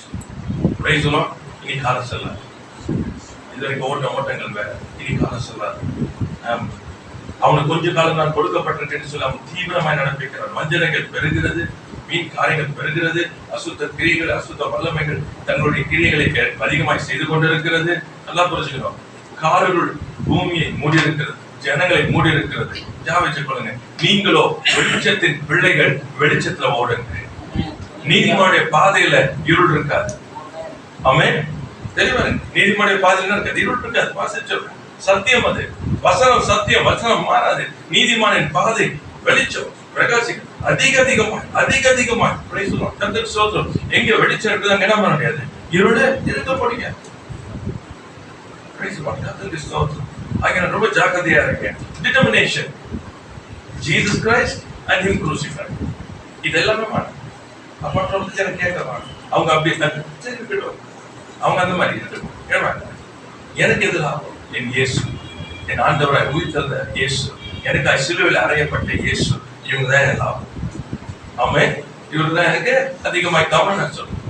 Praise the Lord. இனி காலம் செல்லாது. இதுவரைக்கும் ஓட்டங்கள் வேற, இனி காலம் செல்லாது. அவனுக்கு கொஞ்ச காலம் நான் கொடுக்கப்பட்டிருக்கேன்னு சொல்லி அவன் தீவிரமாய் நடப்பிக்கிறான். வஞ்சனைகள் பெருகிறது, மீன் காரியங்கள் பெருகிறது, அசுத்த கிரியைகள், அசுத்த வல்லமைகள் தங்களுடைய கிரியைகளை அதிகமாய் செய்து கொண்டிருக்கிறது. நல்லா புரிஞ்சுக்கணும். காரிருள் பூமியை மூடி இருக்கிறது, ஜனங்களை மூடி இருக்கிறது. வச்சுக் கொள்ளுங்க, நீங்களோ வெளிச்சத்தின் பிள்ளைகள், வெளிச்சத்துல ஓடுங்க. நீதிமானுடைய பாதையில இருள் இருக்காது. ஆமென். தெளிவா நீதிமானுடைய பாதையில இருக்காது, இருள் இருக்காது. வாசிச்சோம், சத்தியம் அது. வசனம் சத்தியம், வசனம் மாறாது. நீதிமானின் பாதை வெளிச்சம் பிரகாசிக்கும். அதிகமாய் கர்த்தருக்கு ஸ்தோத்திரம். எங்க வெளிச்சம் இருக்குது அங்க என்ன பண்ண முடியாது, இருளே இருக்க முடியாது. கர்த்தருக்கு ஸ்தோத்திரம். அங்க நான் ரொம்ப ஜாக்கிரதையா இருக்கேன். Determination, Jesus Christ and him crucified. இதெல்லாமே மாட்டேன். மற்றவங்க எனக்கு கேட்க மாட்டேன். அவங்க அப்படி சரி இருக்கட்டும், அவங்க அந்த மாதிரி இருக்கட்டும், கேட்பாங்க. எனக்கு எது லாபம்? என் இயேசு, என் ஆண்டவராய் உயிர் தந்த இயேசு, எனக்கு சிலுவையில் அறையப்பட்ட இயேசு, இவங்க தான் என் லாபம். ஆமென். இவரு தான் எனக்கு அதிகமாய் கவனம் நான் சொல்லுவேன்.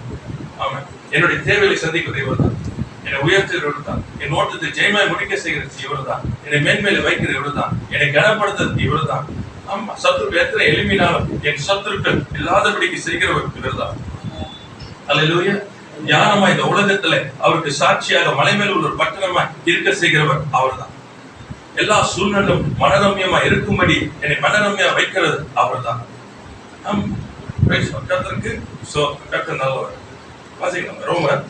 ஆமென். என்னுடைய தேவையை சந்திக்கிறது இவர் தான், என்னை உயர்த்துகிற இவர் தான், என் ஓட்டத்தை ஜெயமாய் முடிக்க செய்கிறது இவர் தான், என்னை மேன்மையில வைக்கிற இவர் தான், என்னை கனப்படுத்துறது இவர் தான். ஆமா, சத்துருக்கள் எத்தனை எளிமையாலும் என் சத்துருக்கள் இல்லாதபடிக்கு செய்கிறவர் இவர் தான். அல்லேலூயா. ஞானமா இந்த உலகத்துல அவருக்கு சாட்சியாக மலை மேல் உள்ள ஒரு பட்டணமா இருக்க செய்கிறவர் அவர் தான். எல்லா சூழ்நிலும் மனரம்யமா இருக்கும்படி என்னை மனரம்யா வைக்கிறது அவர் தான். கர்த்தருக்கு கர்த்தர் நல்லவர். வாசிக்கலாம் ரோமர்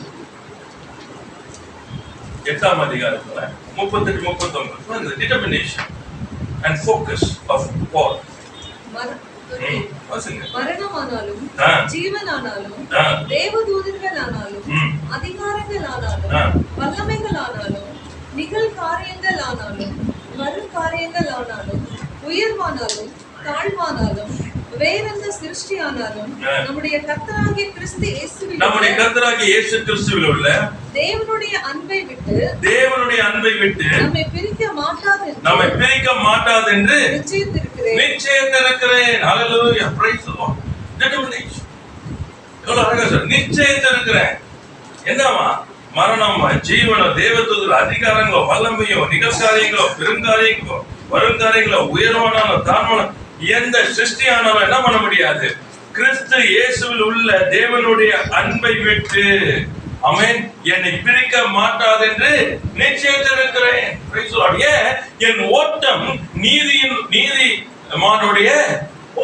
8ஆம் அதிகாரத்துல 38-39 determination and focus of Paul. மரணமானாலும் ஜீவனானாலும் தேவதூதர்களானாலும் அதிகாரங்களானாலும் வல்லமைகளானாலும் நிகழ்காரியங்களானாலும் வருங்காரியங்களானாலும் உயர்வானாலும் தாழ்வானாலும் வேறெந்த சிருஷ்டியானாலும் நம்முடைய கர்த்தராகிய கிறிஸ்து இயேசுவில் உள்ள தேவனுடைய அன்பை விட்டு நம்மை பிரிக்க மாட்டாது என்று நிச்சயித்திருக்கிறேன். ஹல்லேலூயா, பிரைஸ் தி லார்ட். டிட்டர்மினேஷன். எவ்வளவு அழகா சொல்ற, நிச்சயித்திருக்கிறேன். என்னவா? மரணம், ஜீவனம், தேவதூதர்கள், அதிகாரங்களோ, வல்லமையோ, நிகழ்காரியங்களோ, பெருங்காரியங்களோ, வருங்காரியங்களோ, உயர்வானாலும் தாழ்வானாலும் எந்த சிருஷ்டியானாலும் என்ன பண்ண முடியாது, கிறிஸ்து இயேசுவில் உள்ள தேவனுடைய அன்பை விட்டு ஆமென் என்னை பிரிக்க மாட்டாது என்று நிச்சயித்திருக்கிறேன். என் ஓட்டம் நீதிமானுடைய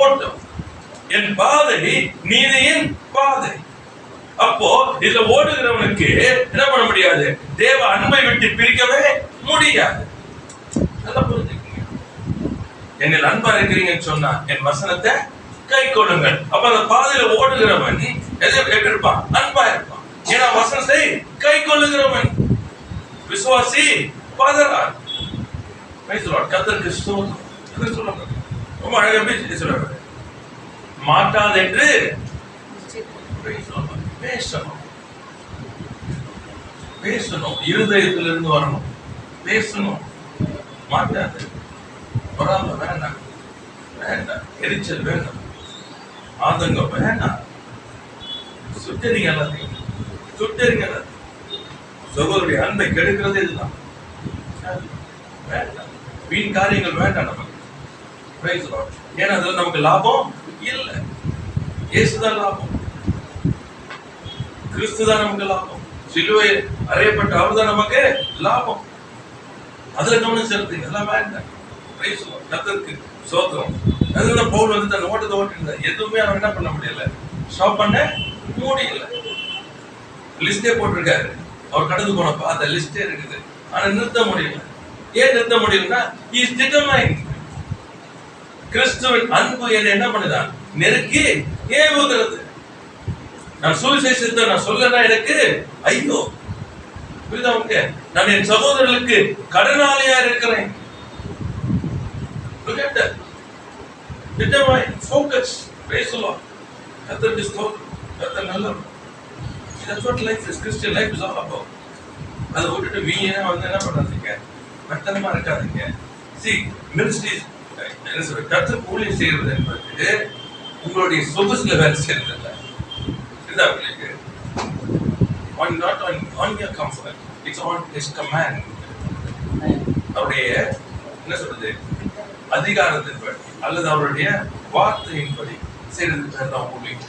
ஓட்டம், என் பாதை நீதியின் பாதை. அப்போ இதுல ஓடுகிறவனுக்கு என்ன பண்ண முடியாது, தேவ அன்பை விட்டு பிரிக்கவே முடியாது. நல்லா புரிஞ்சுக்கங்க. என்னில் அன்பா இருக்கிறீங்கன்னு சொன்னா என் வசனத்தை கை கொள்ளுங்கள். அப்ப அந்த பாதையில ஓடுகிறவன் எப்படி இருப்பான்? அன்பா இருப்பான். ஏன்னா வசனத்தை கை கொள்ளுகிறவன் விசுவாசி பதறான். கர்த்தருக்கு ஸ்தோத்திரம். ரொம்ப அழகா சொல்றாங்க, மாட்டாது என்று பேசணும், இருதயத்திலிருந்து வரணும், பேசணும். மாட்டாது, பொறாமை வேண்டாம், எரிச்சல் வேண்டாம், ஆதங்கம் வேண்டாம். சுட்டறிங்க எல்லாத்தையும், சுட்டறிங்க. சகோதரருடைய அன்பை கெடுக்கிறது இதுதான். வேண்டாம், வீண் காரியங்கள் வேண்டாம் நமக்கு. ஏன்னா அதுல நமக்கு லாபம் இல்லை, இயேசுதான் லாபம். கிறிஸ்து தான் நமக்கு லாபம். சிலுவை அறையப்பட்ட அவர் தான் நமக்கு லாபம். அதுல கவனம் செலுத்துங்க. எல்லாம் வேண்டாம். கர்த்தருக்கு சோத்திரம். அதுதான் பவுல் வந்து தன் ஓட்டத்தை ஓட்டிருந்தார். எதுவுமே அவன் என்ன பண்ண முடியல, ஸ்டாப் பண்ண முடியல. லிஸ்டே போட்டிருக்காரு. அவர் கடந்து போனப்ப அந்த லிஸ்டே இருக்குது. ஆனா நிறுத்த முடியல. ஏன் நிறுத்த முடியலன்னா, he is determined. கிறிஸ்துவின் அன்பு என்ன பண்ணுதான், நெருக்கி ஏவுகிறது. நான் சுவிசேஷத்தை நான் சொல்லனா எனக்கு ஐயோ, புரியுதா உங்களுக்கு? நான் என் சகோதரர்களுக்கு கடனாளியா இருக்கிறேன். Look at that. Determined, focus, praise the Lord. கர்த்தருக்கு ஸ்தோத்திரம். கர்த்தர் நல்லவர். That's what life is. Christian life is all about. அதை விட்டுட்டு வீணா வந்து என்ன பண்ணாதீங்க, மெத்தனமா இருக்காதீங்க. See, ministry என்ன சொல்ற, கர்த்தர் ஊழியம் செய்யறது என்பது உங்களுடைய சொகுசுல வேலை செய்யறது இல்லை. இதுதான் உங்களுக்கு not on your comfort. It's on his command. அவருடைய என்ன சொல்றது, அதிகாரத்தின்படி அல்லது அவருடைய வார்த்தையின்படி செய்யறது பேர் தான் ஊழியம்.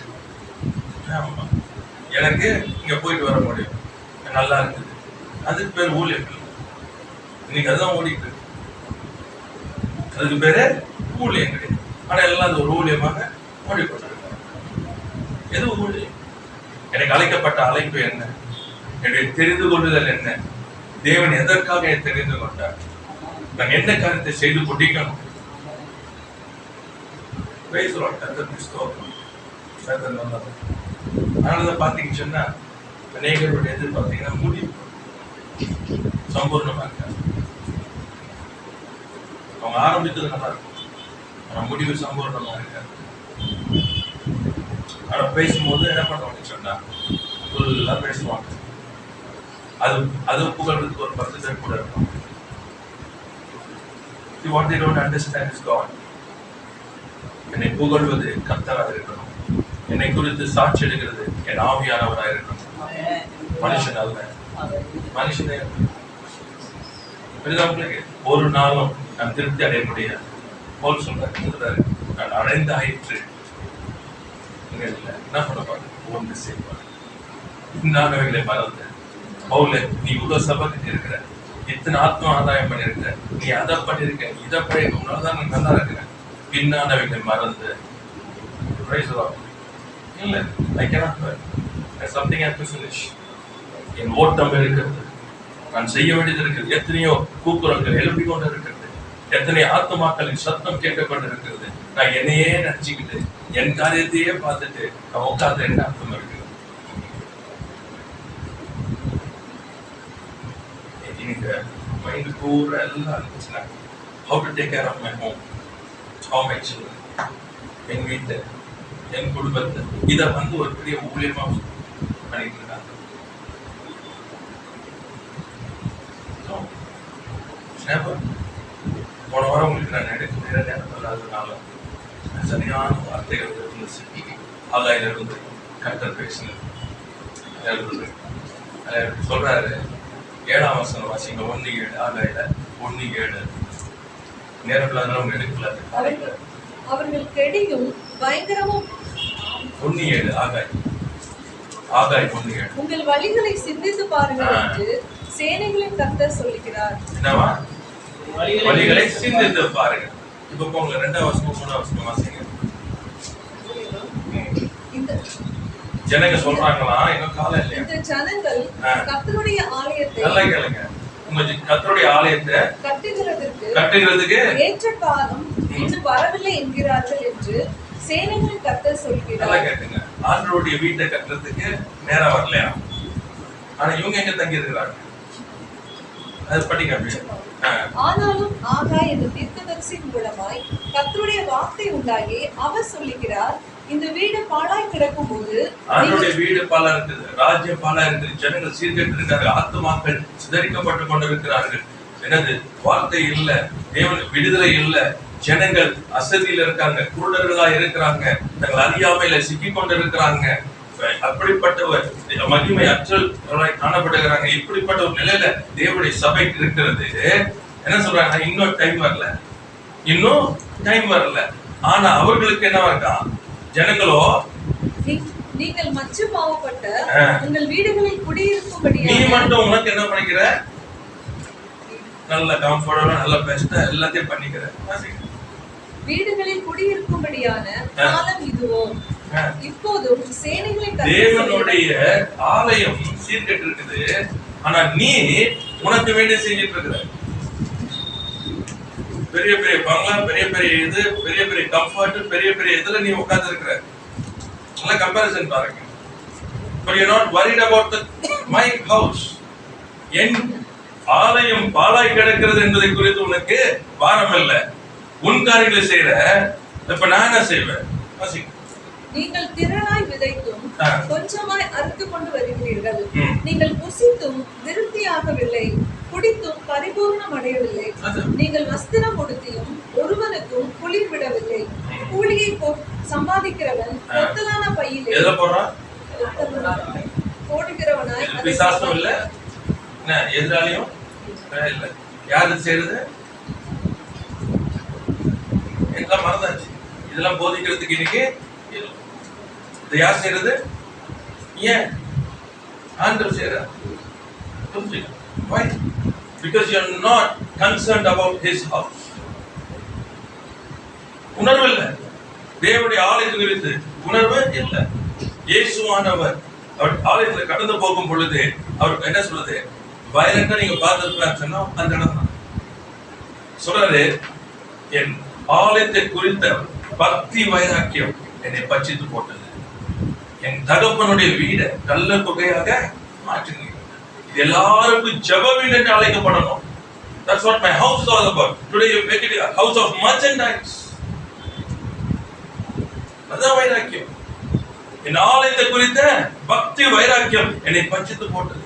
எனக்கு இங்க போயிட்டு வர முடியும், நல்லா இருக்குது, அதுக்கு பேர் ஊழியம். இன்னைக்கு அதுதான் ஓடிட்டு, அதுக்கு பேரு ஊழியம் கிடையாது. ஆனா எல்லாம் அது ஒரு ஊழியமாக ஓடிக்கொண்டிருக்காங்க. எது ஊழியம்? எனக்கு அழைக்கப்பட்ட அழைப்பு என்ன, என்னுடைய தெரிந்து கொள்ளுதல் என்ன, தேவன் எதற்காக தெரிந்து கொண்டார், நான் என்ன காரியத்தை செய்து முடிக்கணும். அதனாலதான் பாத்தீங்கன்னு சொன்னா அநேகருடைய எது பாத்தீங்கன்னா முடிவு சம்பூர்ணமா இருக்காது. அவங்க ஆரம்பித்தது நல்லா இருக்கும், ஆனா முடிவு சம்பூர்ணமா இருக்காது. ஆனா பேசும்போது என்ன பண்ணுவாங்க சொன்னா ஃபுல்லா பேசுவாங்க. அது புகழ்றதுக்கு ஒரு 10 பேர் கூட இருக்கும். What they don't understand is God. என்னை புகழ்வது கர்த்தராக இருக்கணும், என்னை குறித்து சாட்சி எடுக்கிறது என் ஆவியானவராக இருக்கணும், மனுஷன் அல்ல. மனுஷனே ஒரு நாளும் நான் திருப்தி அடைய முடியாது. போல் சொல்றாரு, நான் அடைந்த ஆயிற்று என்ன பண்ண பாரு, ஒன்று செய்வார். இன்னாகவைகளை மறந்து பவுல, நீ இவ்வளவு சபைக்கு இருக்கிற, இத்தனை ஆத்மா ஆதாயம் பண்ணிருக்க, நீ அதை பண்ணிருக்க, இதை பண்ணிருக்க, உன்னால்தான் நான் நல்லா இருக்கிறேன். பின்னானவைகளை மறந்து இல்ல, I cannot do it. There's something I have to finish. என் ஓட்டம் இருக்கிறது, நான் செய்ய வேண்டியது இருக்கிறது. எத்தனையோ கூக்குரல்கள் எழுப்பிக் கொண்டு இருக்கிறது, எத்தனை ஆத்மாக்களின் சத்தம் கேட்கப்பட்டு இருக்கிறது. நான் என்னையே நினைச்சுக்கிட்டு என் காரியத்தையே பார்த்துட்டு நான் உட்கார்ந்து என்ன அர்த்தம் இருக்கு? நீங்க மைண்ட் பூரா எல்லாம் இருந்துச்சுன்னா, how to take care of my home, how my children, என் வீட்டை, என் குடும்பத்தை, இதை வந்து ஒரு பெரிய ஊழியமா பண்ணிட்டு இருக்காங்க. போன வாரம் உங்களுக்கு நான் எடுக்கிற நேரம் இல்லாததுனால சரியான வார்த்தைகள் இருந்துச்சு. ஆகாயில இருந்து கர்த்தர் பேசினது சொல்றாரு. 7ஆம் வசனம் வாசிங்க. 1:7. ஆகாயில 1:7. நேரம் இல்லாதனால அவங்க எடுக்கல. அவர்கள் கெடியும் பயங்கரமும் 1:7. ஆகாய் 1:7. உங்கள் வழிகளை சிந்தித்து பாருங்கள் என்று சேனைகளின் கர்த்தர் சொல்லுகிறார். என்னவா? வழிகளை சிந்தித்து பாருங்க. இப்ப போங்க 2ஆம் வசனம் 3ஆம் வசனம் வாசிங்க. ஜனங்க சொல்றாங்களா, இன்னும் காலம் இல்லையா? இந்த ஜனங்கள் கர்த்தருடைய ஆலயத்தை நல்லா கேளுங்க. உங்க கர்த்தருடைய ஆலயத்தை கட்டுகிறதுக்கு ஏற்ற காலம் இன்னும் வரவில்லை என்கிறார்கள் என்று சேனைகளின் கர்த்தர் சொல்கிறார். நல்லா கேட்டுங்க. ஆண்டவருடைய வீட்டை கட்டுறதுக்கு நேரம் வரலையா? ஆனா இவங்க எங்க தங்கி இருக்கிறாங்க? அது படிங்க அப்படியே. ஆனாலும் ஆகாய் என்ற தீர்க்கதரிசி மூலமாய் கர்த்தருடைய வார்த்தை உண்டாகி அவர் சொல்லுகிறார், இந்த வீடு பாழாய் கிடக்கும் போது, ஆண்டவருடைய வீடு பாழா இருக்குது, ராஜ்யம் பாழா இருக்குது, ஜனங்கள் சீர்கெட்டு இருக்காங்க, ஆத்துமாக்கள் சிதறிக்கப்பட்டு கொண்டிருக்கிறார்கள். என்னது? வார்த்தை இல்ல, தேவன் விடுதலை இல்ல, ஜனங்கள் அசதியில இருக்காங்க, குருடர்களா இருக்கிறாங்க, தங்கள் அறியாமையில சிக்கி கொண்டிருக்கிறாங்க. அப்படிப்பட்ட மகிமை அற்றவர்களாய் காணப்படுகிறாங்க. இப்படிப்பட்ட ஒரு நிலையில தேவனுடைய சபை இருக்கிறது. என்ன சொல்றாங்க? இன்னும் டைம் வரல. ஆனா அவர்களுக்கு என்ன இருக்கா? ஜனங்களோ நீங்கள் மச்சு பாவப்பட்ட உங்கள் வீடுகளில் குடியிருக்கும்படியாக நீ மட்டும் உனக்கு என்ன பண்ணிக்கிற? நல்ல கம்ஃபர்டபுளா நல்ல பெஸ்டா எல்லாத்தையும் பண்ணிக்கிற. வீடுகளில் குடியிருக்கும்படியான காலம் இதுவோ? இப்போதும் சேனைகளின் தேவனுடைய ஆலயம் சீர்கெட்டு இருக்குது. ஆனா நீ உனக்கு வேண்டிய செஞ்சிட்டு இருக்கிற. பெரிய பெரிய பங்களா, பெரிய பெரிய இது, பெரிய பெரிய கம்ஃபர்ட், பெரிய பெரிய இதுல நீ உட்கார்ந்து இருக்கிற. நல்ல கம்பேரிசன் பாருங்க. But you're not worried about my house. என் ஆலயம் பாழாய் கிடக்கிறது என்பதை குறித்து உனக்கு பாரம் இல்ல. உன் காரியங்களை செய்யற. இப்ப நான் என்ன செய்வேன்? நீங்கள் திரளாய் விதைத்தும் கொஞ்சமாய் அறுத்து கொண்டு வருகிறீர்கள். நீங்கள் புசித்தும் திருப்தியாகவில்லை, குடித்தும் பரிபூர்ணம் அடையவில்லை. நீங்கள் வஸ்திரம் உடுத்தியும் ஒருவனுக்கும் குளிர் விடவில்லை. கூலியை சம்பாதிக்கிறவன் கொத்தலான பையிலே போடுகிறவனாய் விசுவாசம் இல்ல. எதிராலையும் இல்ல. யாரு செய்யறது? எல்லாம் மறந்தாச்சு. இதெல்லாம் போதிக்கிறதுக்கு இன்னைக்கு இது யார் செய்யறது? ஏன் ஆண்டவர் செய்யறார்? Why? Because you are not concerned about his house. உணர்வு இல்லை. தேவனுடைய ஆலயத்தை குறித்து உணர்வு இல்லை. இயேசுவானவர் அவர் ஆலயத்தில் கடந்து போகும் பொழுது அவர் என்ன சொல்றது? வயலண்டா நீங்க பார்த்துருக்கலாம் சொன்னா அந்த இடம் தான் சொல்றாரு. என் ஆலயத்தை குறித்த பக்தி வைராக்கியம் என்னை பச்சித்து போட்டது. என் தகப்பனுடைய வீடை நல்ல தொகையாக மாற்றுங்க. இது எல்லாருக்கும் ஜெப வீடு என்று அழைக்கப்படணும். That's what my house is all about. Today you make it a house of merchandise. அதான் வைராக்கியம். என் ஆலயத்தை குறித்த பக்தி வைராக்கியம் என்னை பச்சித்து போட்டது.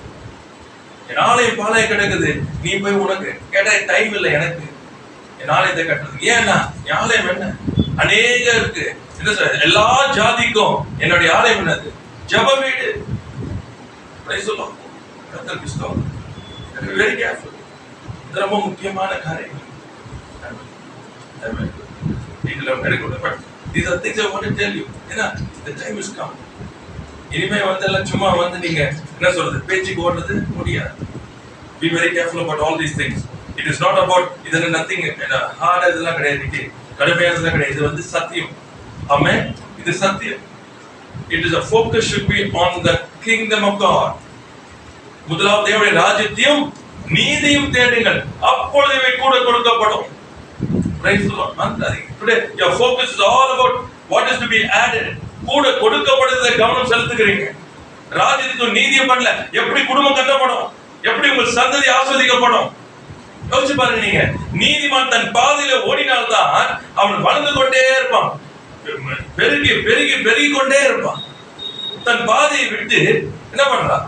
என் ஆலயம் பாளைய கிடக்குது. நீ போய் உனக்கு கேட்ட டைம் இல்லை எனக்கு என் ஆலயத்தை கட்டுறது. ஏன்னா என் ஆலயம் என்ன? அநேக இருக்கு. என்ன சொல்ற? எல்லா ஜாதிக்கும் என்னுடைய ஆலயம் என்னது? ஜெப வீடு. சொல்லுவோம். Very careful. இது ரொம்ப முக்கியமான காரியம். These are things I want to tell you. ஏன்னா the time is come. இனிமே எல்லாம் சும்மா நீங்க என்ன சொல்றது பேச்சுக்கு ஓடுறது முடியாது. Be very careful about all these things. It is not about இது nothing hard இதெல்லாம் கிடையாது. கடுமையானதெல்லாம் கிடையாது. இது சத்தியம். ஆமென். இது சத்தியம். It is a focus should be on the kingdom of God. முதலாவது தேவனுடைய ராஜ்யத்தையும் நீதியும் தேடுங்கள், அப்பொழுது இவை கூட கொடுக்கப்படும். Praise the Lord. Today your focus is all about what is to be added. கூட கொடுக்கப்படுறதை கவனம் செலுத்துகிறீங்க. ராஜ்யத்துக்கு நீதியை பண்ணல, எப்படி குடும்பம் கட்டப்படும், எப்படி உங்கள் சந்ததி ஆஸ்வதிக்கப்படும் யோசிச்சு பாருங்க. நீங்க நீதிமான் தன் பாதையில ஓடினால்தான் அவன் வளர்ந்து கொண்டே இருப்பான், பெருகி பெருகி பெருகி கொண்டே இருப்பான். தன் பாதையை விட்டு என்ன பண்றான்?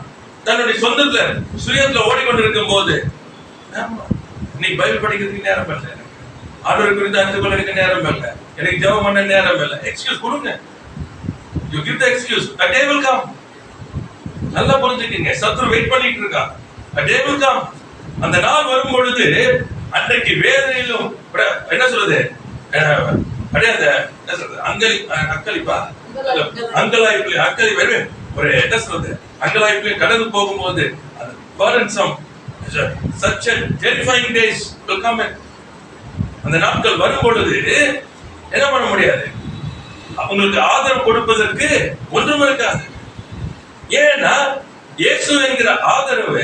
தன்னுடைய சொந்தத்துல சுயத்துல ஓடிக்கொண்டிருக்கும் போது நீ பைபிள் படிக்கிறதுக்கு நேரம் இல்லை, ஆண்டவரை குறித்து அறிந்து கொள்ள நேரம் இல்லை, எனக்கு ஜெபம் பண்ண நேரம் இல்லை. எக்ஸ்கியூஸ் கொடுங்க. You give the excuse. A day will come. நல்லா புரிஞ்சுக்கங்க. சத்துரு வெயிட் பண்ணிட்டு இருக்கான். A day will come. அந்த நாள் வரும் பொழுது அன்றைக்கு வேதனையிலும் என்ன சொல்றது கிடையாது. என்ன சொல்றது அங்கலிப்பா அங்கலாய்ப்பு அக்கலி வருவேன் ஒரு என்ன சொல்றது அங்கலாய்ப்பு கடந்து போகும்போது burdensome such a terrifying days will come. அந்த நாட்கள் வரும் பொழுது என்ன பண்ண முடியாது, உங்களுக்கு ஆதரவு கொடுப்பதற்கு ஒன்றும் இருக்காது. ஏன்னா இயேசு என்கிற ஆதரவு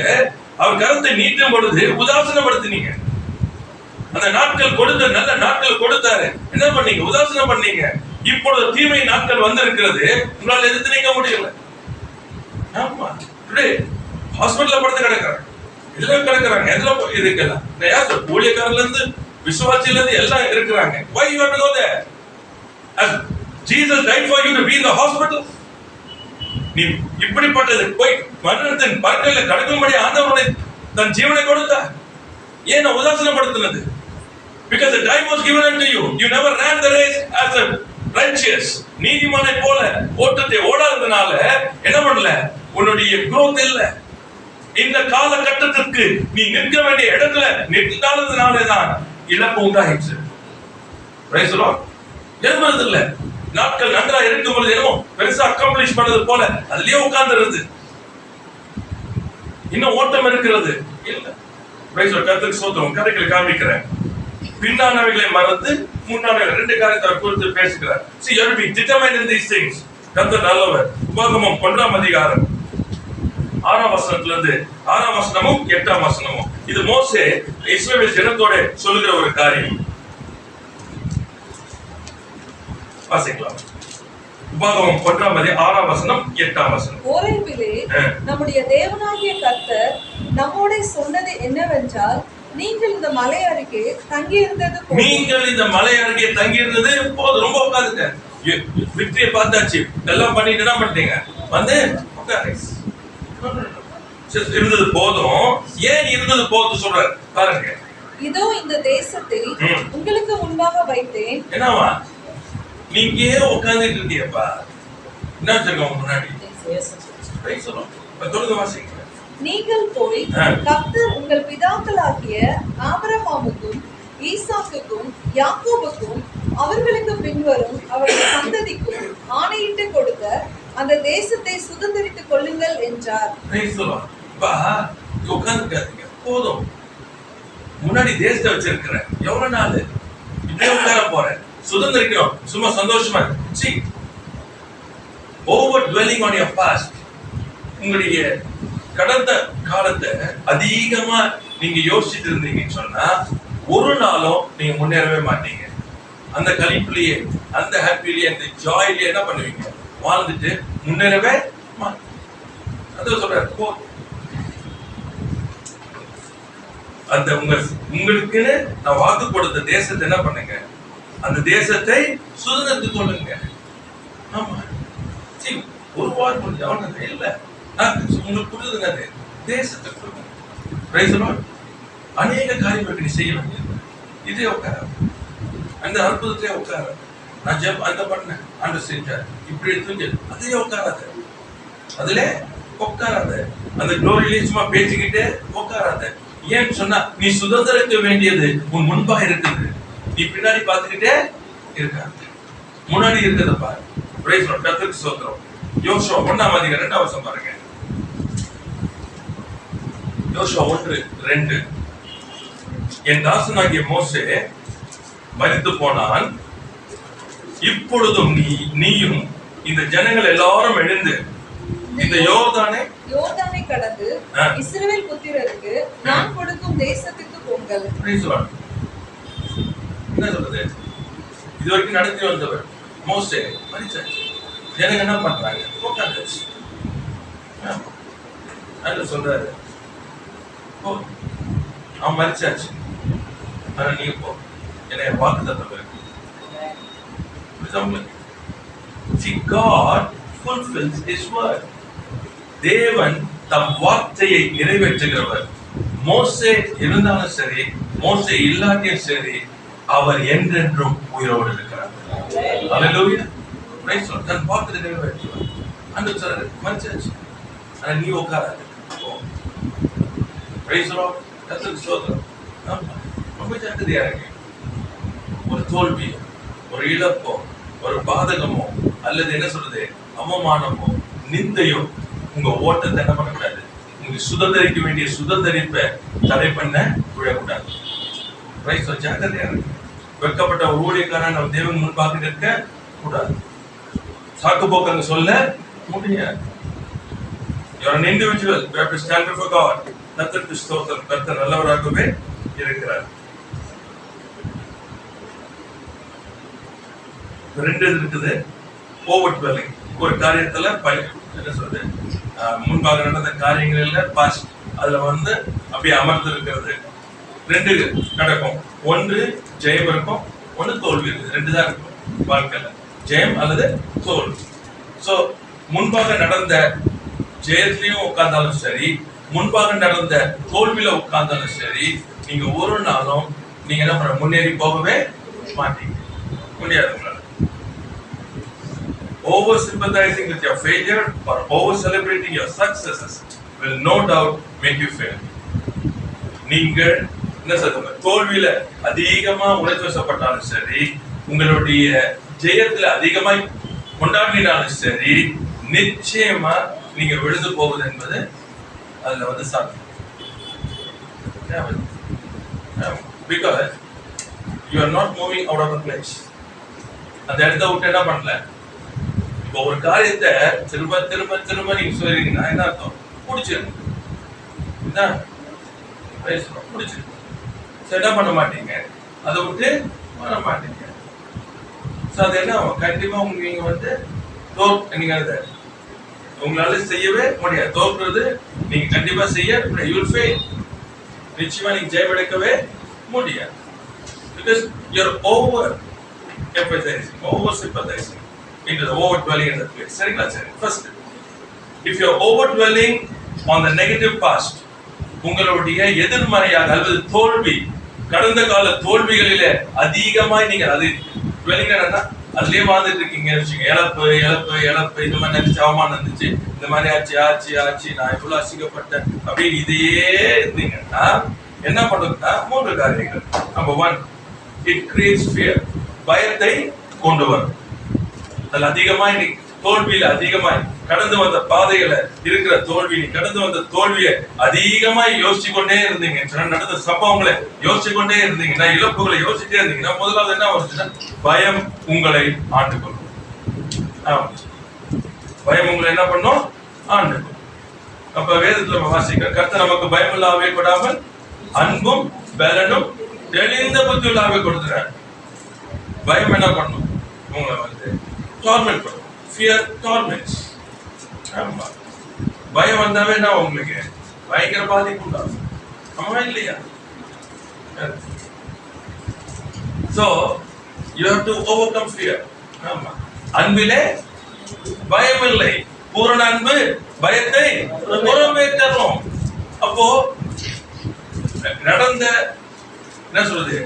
அவர் கருத்தை நீட்டும் பொழுது உதாசனப்படுத்தினீங்க. அந்த நாட்கள் கொடுத்த நல்ல நாட்கள் கொடுத்தாரு, என்ன பண்ணீங்க? உதாசனம் பண்ணீங்க. இப்பொழுது தீமை நாட்கள் வந்திருக்கிறது, உங்களால் எதிர்த்து நீங்க முடியல. ஆமா, டுடே ஹாஸ்பிட்டல்ல படுத்து கிடக்குறாங்க, எல்லாம் கிடக்குறாங்க. எதுல இருக்கலாம் ஊழியக்காரர்ல இருந்து விசுவாசில இருந்து எல்லாம் இருக்கிறாங்க. Why you have to go there? As Jesus died for you to be in the hospital. நீ இப்படிப்பட்டது போய் மரணத்தின் பற்களில் கடக்கும்படி ஆண்டவருடைய தன் ஜீவனை கொடுத்தார். ஏன் உதாசனப்படுத்தினது? Because the time was given unto you. You never ran the race as a righteous. நீதிமானை போல ஓட்டத்தை ஓடாததுனால என்ன பண்ணல? உன்னுடைய growth இல்ல. இந்த காலகட்டத்திற்கு நீ நிற்க வேண்டிய இடத்துல நிற்காததுனால தான் இழப்பு உண்டாயிற்று. Praise the Lord. எதுவும் இல்ல. நாட்கள் நன்றா இருக்கும் பொழுது என்னமோ பெருசா அக்காம்ப்ளிஷ் பண்ணது போல அதுலயே உட்கார்ந்துருது. இன்னும் ஓட்டம் இருக்கிறது இல்ல. கர்த்தருக்கு ஸ்தோத்திரம். கதைகளை காமிக்கிறேன். பின்னானவைகளை மறந்து முன்னானவை ரெண்டு காரியத்தை குறித்து பேசுகிறார். See, you have to be determined in these things. கர்த்தர் நல்லவர். உபாகமம் 1ஆம் அதிகாரம் 6ஆம் வசனத்திலிருந்து 6ஆம் வசனமும் 8ஆம் வசனமும் இது மோசே இஸ்ரவேல் ஜனத்தோட சொல்லுகிற ஒரு காரியம். வாசிக்கலாம். உபாகமம் 1ஆம் அதிகாரம் 6ஆம் வசனம் 8ஆம் வசனம். ஓரேபிலே நம்முடைய தேவனாகிய கர்த்தர் நம்மோட சொன்னது என்னவென்றால், நீங்கள் இந்த மலை அருகே தங்கி இருந்தது போதும். ரொம்ப உட்கார்ந்துங்க. விக்டரியை பார்த்தாச்சு, எல்லாம் பண்ணிட்டு என்ன பண்ணிட்டீங்க, வந்து இருந்தது போதும். ஏன் இருந்தது போதும் சொல்றாரு பாருங்க. இதோ இந்த தேசத்தை உங்களுக்கு முன்பாக வைத்தேன். என்னவா நீங்க உட்கார்ந்துட்டு இருந்தீங்கப்பா, என்ன வச்சிருக்கோம் முன்னாடி சொல்லுங்க, வாசிங்க. நீங்கள் போய் கர்த்தர் உங்கள் பிதாக்களாகிய ஆபிரகாமுக்கும் ஈசாக்குக்கும் யாக்கோபுக்கும் அவர்களுக்கு பின்வரும் அவருடைய சந்ததிக்கும் ஆணையிட்டு கொடுத்த அந்த தேசத்தை சுதந்தரித்துக் கொள்ளுங்கள் என்றார். உட்கார்ந்துக்காதீங்க போதும். முன்னாடி தேசத்தை வச்சிருக்கிறேன், எவ்வளவு நாள் இப்படியே உட்கார போறேன், சுதந்திரிக்கிறோம், சும்மா சந்தோஷமா. Over dwelling on your past. உங்களுடைய கடந்த காலத்தை அதிகமா நீங்க யோசிச்சுட்டு இருந்தீங்கன்னு சொன்னா ஒரு நாளும் நீங்க முன்னேறவே மாட்டீங்க. அந்த கலிப்புலயே, அந்த ஹாப்பிலேயே, அந்த ஜாயிலேயே என்ன பண்ணுவீங்க, வாழ்ந்துட்டு முன்னேறவே அதான் சொல்ற. அந்த உங்களுக்குன்னு நான் வாக்கு கொடுத்த தேசத்தை என்ன பண்ணுங்க, அந்த தேசத்தை சுதந்திரத்துக் கொள்ளுங்க. ஆமா, ஒரு வாரம் அவனுக்கு இல்ல, உங்களுக்கு புரியுதுங்க, அது தேசத்தை கொடுங்க. அநேக காரியங்களுக்கு நீ செய்ய வேண்டியது. இதே உட்கார, அந்த அற்புதத்திலே உட்கார, நான் ஜெபம் அந்த பண்ணேன், ஆண்டு செஞ்சார், இப்படி எடுத்து அதே உட்காராத, அதுல உட்காராத, அந்த குளோரியிலே சும்மா பேசிக்கிட்டே உட்காராத. ஏன்னு சொன்னா நீ சுதந்திரிக்க வேண்டியது உன் முன்பா இருக்குது, நீ பின்னாடி பார்த்துக்கிட்டே இருக்காது, முன்னாடி இருக்கிறத பாரு. கர்த்தருக்கு ஸ்தோத்திரம். யோசுவா 1ஆம் அதிகாரம் 2ஆம் வசனம் பாருங்க. யோசுவா 1:2. என் தாசனாகிய மோசே மரித்து போனான், இப்பொழுதும் நீயும் இந்த ஜனங்கள் எல்லாரும் எழுந்து இந்த யோர்தானை கடந்து இஸ்ரவேல் புத்திரருக்கு நான் கொடுக்கும் தேசத்துக்கு போங்கள். என்ன சொல்றது, இதுவரைக்கும் நடத்தி வந்தவர் மோசே மரிச்சாச்சு, ஜனங்க என்ன பண்றாங்க, உட்கார்ந்தாச்சு. சொல்றாரு, அவன் மரிச்சாச்சு, ஆனா நீங்க போ, என்ன வாக்கு தந்தவர். See, God fulfills His word. தேவன் தம் வார்த்தையை நிறைவேற்றுகிறவர். மோசே இருந்தாலும் சரி, மோசே இல்லாட்டியும் சரி, அவர் என்றென்றும் உயிரோடு இருக்கிறார். ஹல்லேலூயா. Price Lord. தன் வார்த்தையை நிறைவேற்றுவார். அந்த சொல்றாரு, மரிச்சாச்சு, ஆனா நீ உட்காராத. Price Lord. கர்த்தருக்கு ஸ்தோத்திரம். ரொம்ப ஜாக்கிரதையா இருங்க. ஒரு தோல்வி, ஒரு இழப்போ, ஒரு பாதகமோ, அல்லது என்ன சொல்றது, அவமானமோ, நிந்தையோ உங்க ஓட்டத்தை என்ன பண்ணக்கூடாது, உங்க சுதந்திரிக்க வேண்டிய சுதந்திரிப்பை தடை பண்ண விடக்கூடாது. ஜாக்கிரதையா இருக்கு. வெட்கப்பட்ட ஒரு ஊழியக்காரன் நம்ம தேவன் முன்பாக நிற்க கூடாது. சாக்கு போக்கங்க சொல்ல முடியாது. You're an individual. You have to stand before God. கர்த்தருக்கு ஸ்தோத்திரம். கர்த்தர் நல்லவராகவே இருக்கிறார். ரெண்டு இருக்குது. ஓவர் டுவெல்லிங், ஒரு காரியத்துல என்ன சொல்றது, முன்பாக நடந்த காரியங்கள் இல்ல பாஸ்ட், அதுல வந்து அப்படியே அமர்ந்து இருக்கிறது. ரெண்டு நடக்கும், ஒன்று ஜெயம் இருக்கும், ஒன்று தோல்வி இருக்குது. ரெண்டு தான் இருக்கும் வாழ்க்கையில, ஜெயம் அல்லது தோல்வி. சோ முன்பாக நடந்த ஜெயத்திலையும் உட்கார்ந்தாலும் சரி, முன்பாக நடந்த தோல்வியில உட்கார்ந்தாலும் சரி, நீங்க ஒரு நாளும் நீங்க என்ன பண்ண முன்னேறி போகவே மாட்டீங்க, முடியாது. Over sympathizing with your failure or over celebrating your successes will no doubt make you fail. நீங்கள் என்ன சொல்றது, தோல்வியில அதிகமா உணர்ச்சிவசப்பட்டாலும் சரி, உங்களுடைய ஜெயத்துல அதிகமாய் கொண்டாடினாலும் சரி, நிச்சயமா நீங்க விழுந்து போவது என்பது அதுல வந்து சாத்தியம். Because you are not moving out of the place. அந்த இடத்த விட்டு என்ன பண்ணல. இப்போ ஒரு காரியத்தை திரும்ப திரும்ப திரும்ப நீங்க சொல்றீங்கன்னா என்ன அர்த்தம்? பிடிச்சிருக்கு, பிடிச்சிருக்கு. என்ன பண்ண மாட்டீங்க, அதை விட்டு பண்ண மாட்டீங்க. அது என்ன கண்டிப்பா நீங்க வந்து நீங்க உங்களால செய்யவே முடியாது. தோற்றது நீங்க கண்டிப்பா செய்ய நிச்சயமா நீங்க ஜெயமெடுக்கவே முடியாது. Because you're over empathizing, over sympathizing into the overdwelling in the place. சரிங்களா? சரி. First, if you're overdwelling on the negative past, உங்களுடைய எதிர்மறையாக அல்லது தோல்வி, கடந்த கால தோல்விகளிலே அதிகமாய் நீங்க அது வெளிங்கன்னா அதுலயே வாழ்ந்துட்டு இருக்கீங்க. இழப்பு இழப்பு இழப்பு இந்த மாதிரி நினைச்சு அவமானம் இருந்துச்சு, இந்த மாதிரி ஆச்சு ஆச்சு ஆச்சு, நான் எவ்வளவு அசிங்கப்பட்டேன் அப்படின்னு இதையே இருந்தீங்கன்னா என்ன பண்ணுதுன்னா 3 காரியங்கள். நம்பர் 1, இட் கிரியேட்ஸ் ஃபியர், பயத்தை கொண்டு வரும். அதில் அதிகமாய் நீ தோல்வியில அதிகமாய் கடந்து வந்த பாதைகளை இருக்கிற தோல்வி, நீ கடந்து வந்த தோல்வியை அதிகமாய் யோசிச்சு கொண்டே இருந்தீங்க, நடந்த சம்பவங்களை யோசிச்சு கொண்டே இருந்தீங்கன்னா, இழப்புகளை யோசிச்சுட்டே இருந்தீங்கன்னா, முதலாவது என்ன வருதுன்னா பயம் உங்களை ஆண்டு கொள்ளும். பயம் உங்களை என்ன பண்ணும்? ஆண்டு கொள்ளும். அப்ப வேதத்துல வாசிக்க கர்த்தர் நமக்கு பயம் இல்லாவே கொடாமல் அன்பும் பலனும் தெளிந்த புத்தி இல்லாவே கொடுத்துறாரு. பயம் என்ன பண்ணும்? உங்களை வந்து டார்மெண்ட் பண்ணும். Fear torments. ஆமா, பயம் வந்தாவே என்ன உங்களுக்கு பயங்கர பாதிப்பு உண்டாகும். ஆமா இல்லையா? So you have to overcome fear. ஆமா, அன்பிலே பயம் இல்லை, பூரண அன்பு பயத்தை புறமே தரும். அப்போ நடந்த என்ன சொல்றது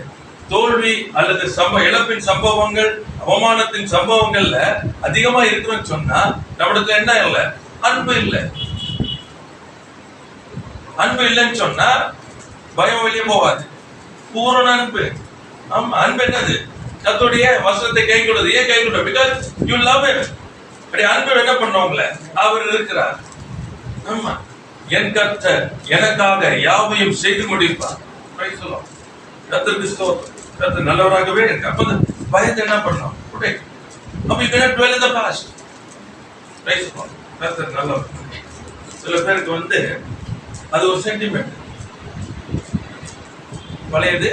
தோல்வி அல்லது இழப்பின் சம்பவங்கள், அவமானத்தின் சம்பவங்கள்ல அதிகமா இருக்குன்னு சொன்னா நம்மளுக்கு என்ன இல்ல? அன்பு இல்லை. அன்பு இல்லைன்னு சொன்னா பயம் வெளியே போகாது. பூரண அன்பு. ஆமா, அன்பு என்னது? கர்த்தருடைய வசனத்தை கைக்கொள்வது. ஏன் கைக்கொள்வது? Because you love him. அப்படி அன்பு என்ன பண்ணுவாங்களே, அவர் இருக்கிறார். ஆமா, என் கர்த்தர் எனக்காக யாவையும் செய்து முடிப்பார். சொல்லுவோம் கர்த்தருக்கு ஸ்தோத்திரம். கர்த்தர் நல்லவராகவே இருக்கு. அப்ப பயத்தை என்ன பண்ணணும்? அப்ப you cannot dwell in the past. கர்த்தர் நல்லவர். சில பேருக்கு வந்து அது ஒரு சென்டிமெண்ட், பழையது.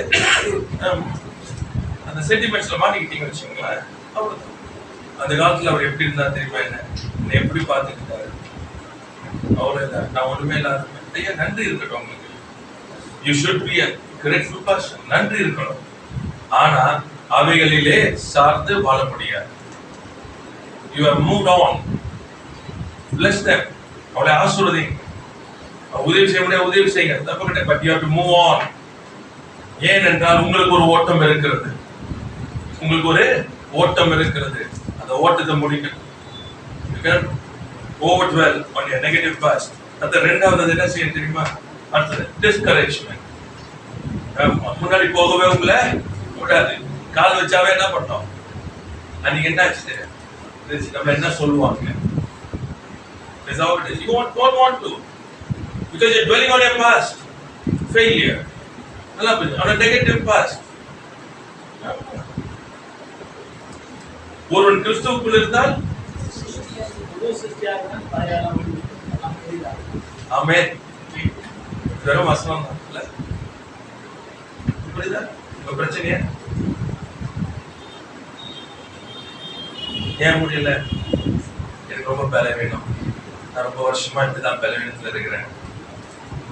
அந்த சென்டிமெண்ட்ஸ்ல மாட்டிக்கிட்டீங்க வச்சுக்கோங்களேன், அவ்வளவுதான். அந்த காலத்துல அவர் எப்படி இருந்தா தெரியுமா? என்ன எப்படி பார்த்துக்கிட்டாரு, அவ்வளவுதான். நான் ஒண்ணுமே இல்லாத ஐயா, நன்றி இருக்கட்டும் உங்களுக்கு. You should be a grateful person. நன்றி இருக்கணும். ஆனா அவைகளிலே சார்ந்து வாழ முடியாது. You have moved on. Bless them. அவளை ஆசீர்வதிங்க. உதவி செய்ய முடியாது, உதவி செய்யுங்க, தப்பு கிடையாது. But you have to move on. ஏனென்றால் உங்களுக்கு ஒரு ஓட்டம் இருக்கிறது. உங்களுக்கு ஒரு ஓட்டம் இருக்கிறது. அந்த ஓட்டத்தை முடிக்கணும். You can overdwell on your negative past. அது ரெண்டாவது என்ன செய்ய தெரியுமா? அடுத்தது discouragement. முன்னாடி போகவே உங்களை கூடாது. கால் வச்சாவே என்ன பண்ணோம்? அன்னைக்கு என்ன ஆச்சு? நம்ம என்ன சொல்லுவாங்க? You don't want to, because you're dwelling on your past failure, on a negative past. ஒருவன் கிறிஸ்துவுக்குள் இருந்தால் ஆமென். வெறும் வசனம் தான் இல்ல. புரியுதா? உங்க பிரச்சனையா? ஏன் முடியல? எனக்கு ரொம்ப வேலை வேணும். நான் ரொம்ப வருஷமா இப்படிதான் பலவீனத்துல இருக்கிறேன்.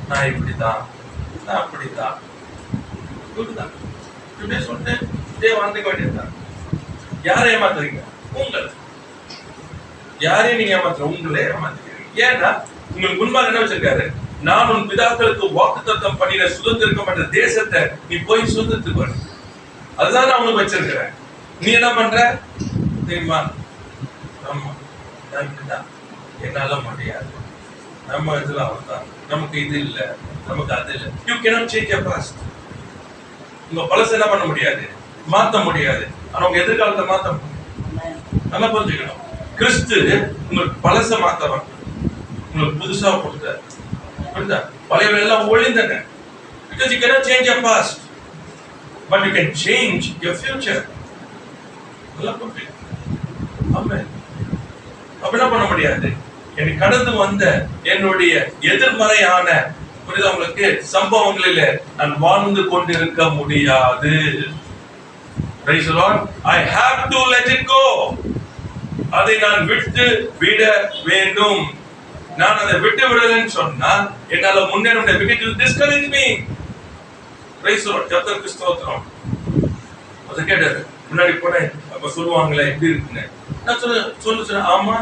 நான் இப்படிதான், நான் அப்படித்தான், இப்படிதான் இப்படியே சொல்லிட்டு வாழ்ந்துக்க வேண்டியதுதான். யாரை ஏமாத்துறீங்க? உங்களை. யாரையும் நீங்க ஏமாத்துற, உங்களே ஏமாத்துறீங்க. ஏன்னா உங்களுக்கு முன்பாக என்ன வச்சிருக்காரு? நான் உன் பிதாக்களுக்கு வாக்குத்தத்தம் பண்ணின சுதந்திரிக்கப்பட்ட தேசத்தை நீ போய் சுதந்திரத்துக்கு வர. அதுதான் நான் உனக்கு வச்சிருக்கிறேன். நீ என்ன பண்ற தெரியுமா? ஆமா, என்னால முடியாது, நம்ம இதுல அவர்தான், நமக்கு இது இல்ல, நமக்கு அது இல்ல. You cannot change your past. உங்க பழச என்ன பண்ண முடியாது? மாத்த முடியாது. ஆனா உங்க எதிர்காலத்தை மாத்த முடியும். நல்லா புரிஞ்சுக்கணும். கிறிஸ்து உங்களுக்கு பழச மாத்தவன், உங்களுக்கு புதுசா கொடுத்தார். புரியுதா? பழையவை எல்லாம் ஒழிந்தன. Because you cannot change your past, but you can change your future. நல்லா புரிஞ்சுக்கணும். ஆமென். அப்ப என்ன பண்ண முடியாது? எனக்கு கடந்து வந்த என்னுடைய எதிர்மறையான, புரியுதா உங்களுக்கு, சம்பவங்களில நான் வாழ்ந்து கொண்டிருக்க முடியாது. Praise the Lord. I have to let it go. அதை நான் விட்டு விட வேண்டும். நான் அதை விட்டு விடலன்னு சொன்னா என்னால முன்னேற முடியாது. Because it will discourage me. Praise the Lord. கர்த்தருக்கு ஸ்தோத்திரம். அது கேட்டாரு, முன்னாடி போனேன், அப்ப சொல்லுவாங்களே எப்படி இருக்குன்னு. நான் சொல்ல ஆமா,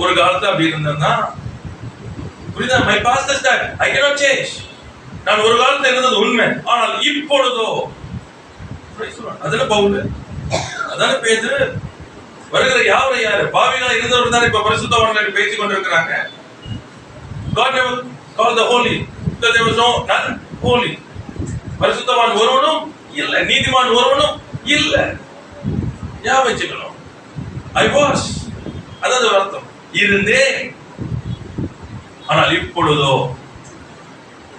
ஒரு காலத்துல அப்படி இருந்தேன்னா, புரியுதா? My past is that I cannot change. நான் ஒரு காலத்துல இருந்தது உண்மை, ஆனால் இப்பொழுதோ, அதுல பவுல், அதான பேதுரு, வருகிற யாரு பாவிகளா இருந்தவர் தான் இப்ப பரிசுத்தவான்களை பேசிக் கொண்டிருக்கிறாங்க. God never called the holy because there was none holy. பரிசுத்தவான் ஒருவனும் இல்ல, நீதிமான் ஒருவனும் இல்ல. யா வச்சுக்கணும். I was, அதாவது அர்த்தம், இருந்தேன், ஆனால் இப்பொழுதோ.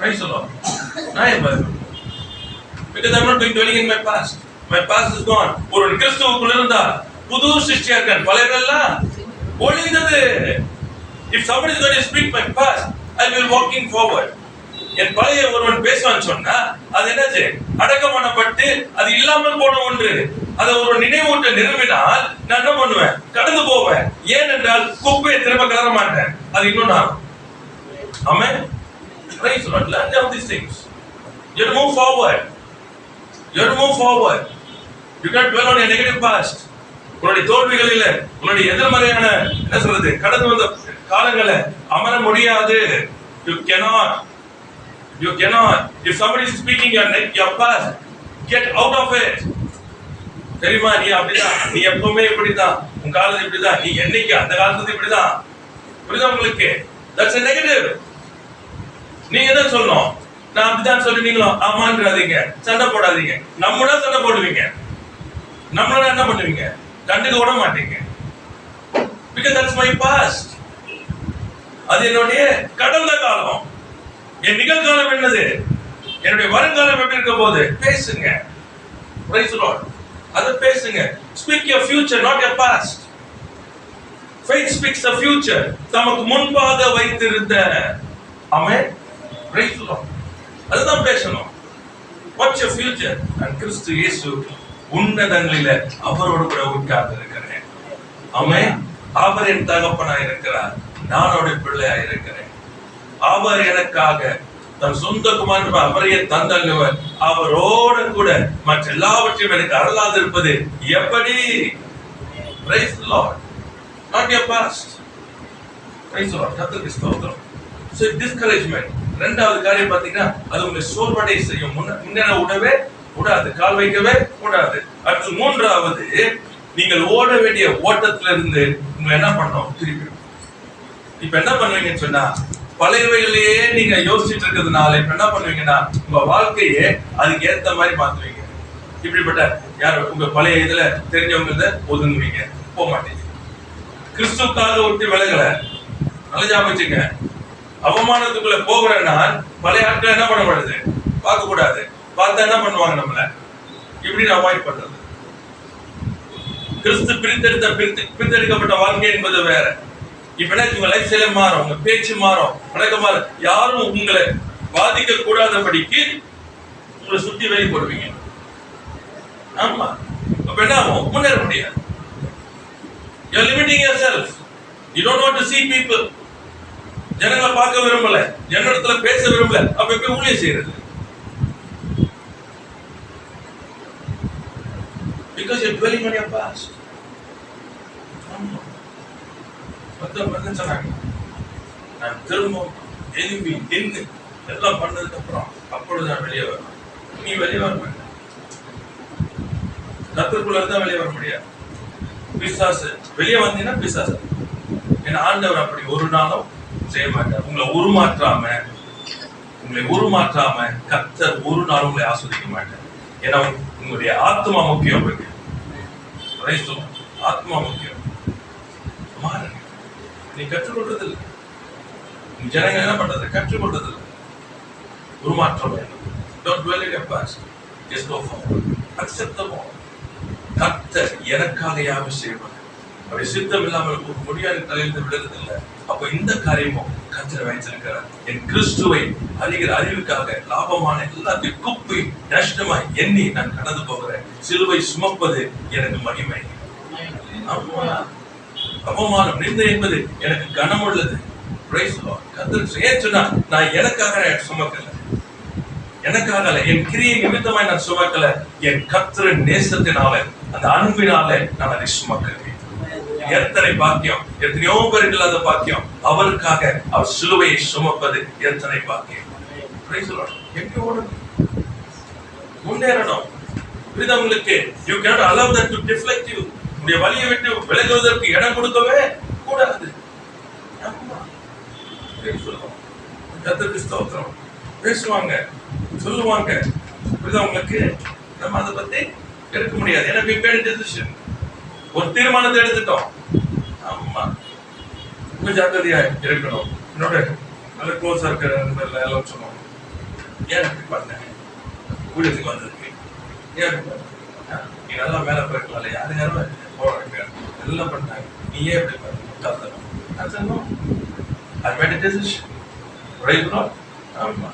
Praise the Lord. நான் எப்ப, because I'm not dwelling in my past. My past is gone. ஒரு கிறிஸ்துவுக்குள் இருந்தா புது சிருஷ்டியார்கள், பழையவெல்லாம் ஒழிந்தது. If somebody is going to speak my past, I will walking forward. என் பழைய ஒருவன் பேசுவான்னு சொன்னா அது என்னது? அடக்கம் பண்ணப்பட்டு அது இல்லாமல் போன ஒன்று. அதை ஒரு நினைவூட்ட நிறுவினால் நான் என்ன பண்ணுவேன்? கடந்து போவேன். ஏனென்றால் குப்பையை திரும்ப கலர மாட்டேன். அது இன்னும் நான். ஆமென். Praise the Lord. Learn down these things. You have to move forward. You have to move forward. You can't dwell on your negative past. உன்னுடைய தோல்விகளில, உன்னுடைய எதிர்மறையான, என்ன சொல்றது, கடந்து வந்த காலங்களை அமர முடியாது. You cannot. You cannot. If somebody is speaking your past, get out of it. தெரியுமா? நீ அப்படிதான், நீ எப்பவுமே இப்படிதான், உன் காலத்துல இப்படிதான், நீ என்னைக்கு அந்த காலத்துல இப்படிதான். புரியுதா உங்களுக்கு? That's a negative. நீங்க என்ன சொல்லணும்? நான் அப்படிதான் சொல்லி நீங்களும் ஆமான்றாதீங்க, சண்டை போடாதீங்க. நம்மளா சண்டை போடுவீங்க, நம்மளா என்ன பண்ணுவீங்க? கண்டுக்க விட மாட்டீங்க. Because that's my past. அது என்னுடைய கடந்த காலம். என் நிகழ்காலம் என்னது? என்னுடைய வருங்காலம் எப்படி இருக்க போது? பேசுங்க. Praise the Lord. அது பேசுங்க. Speak your future, not your past. Faith speaks the future. தமக்கு முன்பாக வைத்திருந்த. ஆமென். Praise the Lord. அதுதான் பேசணும். What's your future? And கிறிஸ்து இயேசு உன்னதங்களிலே அவரோடு கூட உட்கார்ந்து இருக்கிறேன். ஆமென். அவர் என் தகப்பனாய் இருக்கிறார், நான் அவருடைய பிள்ளையாய் இருக்கிறேன். அவர் எனக்காக தன் சொந்த குமாரன் அவரையே தந்தல்லவர், அவரோடு கூட மற்ற எல்லாவற்றையும் எனக்கு அருளாது இருப்பது எப்படி? Praise the Lord. Not your past. Praise the Lord. கர்த்தருக்கு ஸ்தோத்திரம். So discouragement. இரண்டாவது காரியம் பாத்தீங்கன்னா, அது உங்களை சோர்வடை செய்யும். முன்னேற விடவே கூடாது, கால் வைக்கவே கூடாது. அடுத்து மூன்றாவது, நீங்கள் ஓட வேண்டிய ஓட்டத்துல இருந்து உங்களை என்ன பண்ணணும்? திருப்பி. இப்ப என்ன பண்ணுவீங்கன்னு சொன்னா, பழையவைகளையே நீங்க யோசிச்சுட்டு இருக்கிறதுனால இப்ப என்ன பண்ணுவீங்கன்னா, உங்க வாழ்க்கையே அதுக்கு ஏத்த மாதிரி மாத்துவீங்க. இப்படிப்பட்ட யார் உங்க பழைய இதுல தெரிஞ்சவங்க ஒதுங்குவீங்க, போக மாட்டீங்க. கிறிஸ்துக்காக விட்டு விலகல, நல்ல ஞாபகம் வச்சுங்க. அவமானத்துக்குள்ள போகிற நான் பழைய ஆட்களை என்ன பண்ணக்கூடாது? பார்க்க கூடாது. பார்த்தா என்ன பண்ணுவாங்க? நம்மள இப்படி அவாய்ட் பண்றது. கிறிஸ்து பிரித்தெடுக்கப்பட்ட வாழ்க்கை என்பது வேற. இப்ப என்ன, உங்க லைஃப் ஸ்டைல மாறும், உங்க பேச்சு மாறும், நடக்க மாறும். யாரும் உங்களை பாதிக்க கூடாதபடிக்கு உங்களை சுத்தி வெளி போடுவீங்க. ஆமா, அப்ப என்ன ஆகும்? முன்னேற முடியாது. You are limiting yourself. You don't want to see people. ஜனங்களை பார்க்க விரும்பல, ஜனத்துல பேச விரும்பல. அப்ப எப்படி ஊழியம் செய்யறது? Because you're dwelling on your past. சொன்னாங்க, நான் திரும்ப எழுப்பி நின்று எல்லாம் பண்ணதுக்கு அப்புறம் அப்பொழுது நான் வெளியே வருவேன். நீ வெளியே வர மாட்டேன், கர்த்தருக்குள்ள இருந்தா வெளியே வர முடியாது. பிசாசு வெளியே வந்தீங்கன்னா பிசாசு. ஏன்னா ஆண்டவர் அப்படி ஒரு நாளும் செய்ய மாட்டார். உங்களை உருமாற்றாம கர்த்தர் ஒரு நாள் உங்களை ஆஸ்வதிக்க மாட்டார். ஏன்னா உங்களுடைய ஆத்மா முக்கியம். ஆத்மா முக்கியம். நீ கற்றுக்கொள்றது இல்லை. நீ ஜனங்க என்ன பண்றது? கற்றுக்கொள்றது இல்லை. உருமாற்றம் வேண்டும். Don't dwell in your past. Just go forward. Accept the Lord. கர்த்தர் எனக்காக யாவும் செய்வார். அப்படி சித்தம் இல்லாமல் முடியாத தலையிலிருந்து விடுறது இல்லை. அப்ப இந்த காரியமும் கர்த்தர் வைத்திருக்கிறார். என் கிறிஸ்துவை அறிகிற அறிவுக்காக லாபமான எல்லாத்தையும் குப்பை நஷ்டமாய் எண்ணி நான் கடந்து போகிறேன். சிலுவை சுமப்பது எனக்கு மகிமை. அவமானம் நிந்தை என்பது எனக்கு கனம் உள்ளது. கர்த்தர் ஏன் சொன்னா, நான் எனக்காக சுமக்கல, எனக்காக என் கிரியை நிமித்தமாய் நான் சுமக்கல, என் கர்த்தரின் நேசத்தினால அந்த அன்பினால நான் அதை சுமக்கிறேன். எத்தனை பாக்கியம்! எத்தனையோ பேருக்கு இல்லாத பாக்கியம். அவருக்காக அவர் சிலுவையை சுமப்பது எத்தனை பாக்கியம்! எங்க ஓடணும்? முன்னேறணும். உங்களுக்கு you cannot allow that to deflect you. உடைய வழியை விட்டு விலகுவதற்கு இடம் கொடுக்கவே கூடாது. கர்த்தருக்கு ஸ்தோத்திரம். பேசுவாங்க, சொல்லுவாங்க. உங்களுக்கு நம்ம அதை பத்தி எடுக்க முடியாது. ஏன்னா we made a decision. ஒரு தீர்மானத்தை எடுத்துட்டோம். ஆமா, கொஞ்சம் ஜாக்கிரதையா இருக்கணும். என்னோட நல்ல க்ளோஸா இருக்கிற எல்லாம் சொன்னோம். ஏன் இப்படி பண்ண? வீட்டுக்கு வந்திருக்கு. ஏன் நீ நல்லா மேல போயிருக்கல, யாரும் போறாங்க, எல்லாம் பண்ணாங்க, நீ ஏன் இப்படி பண்ண? I made a decision. Praise God. ஆமா,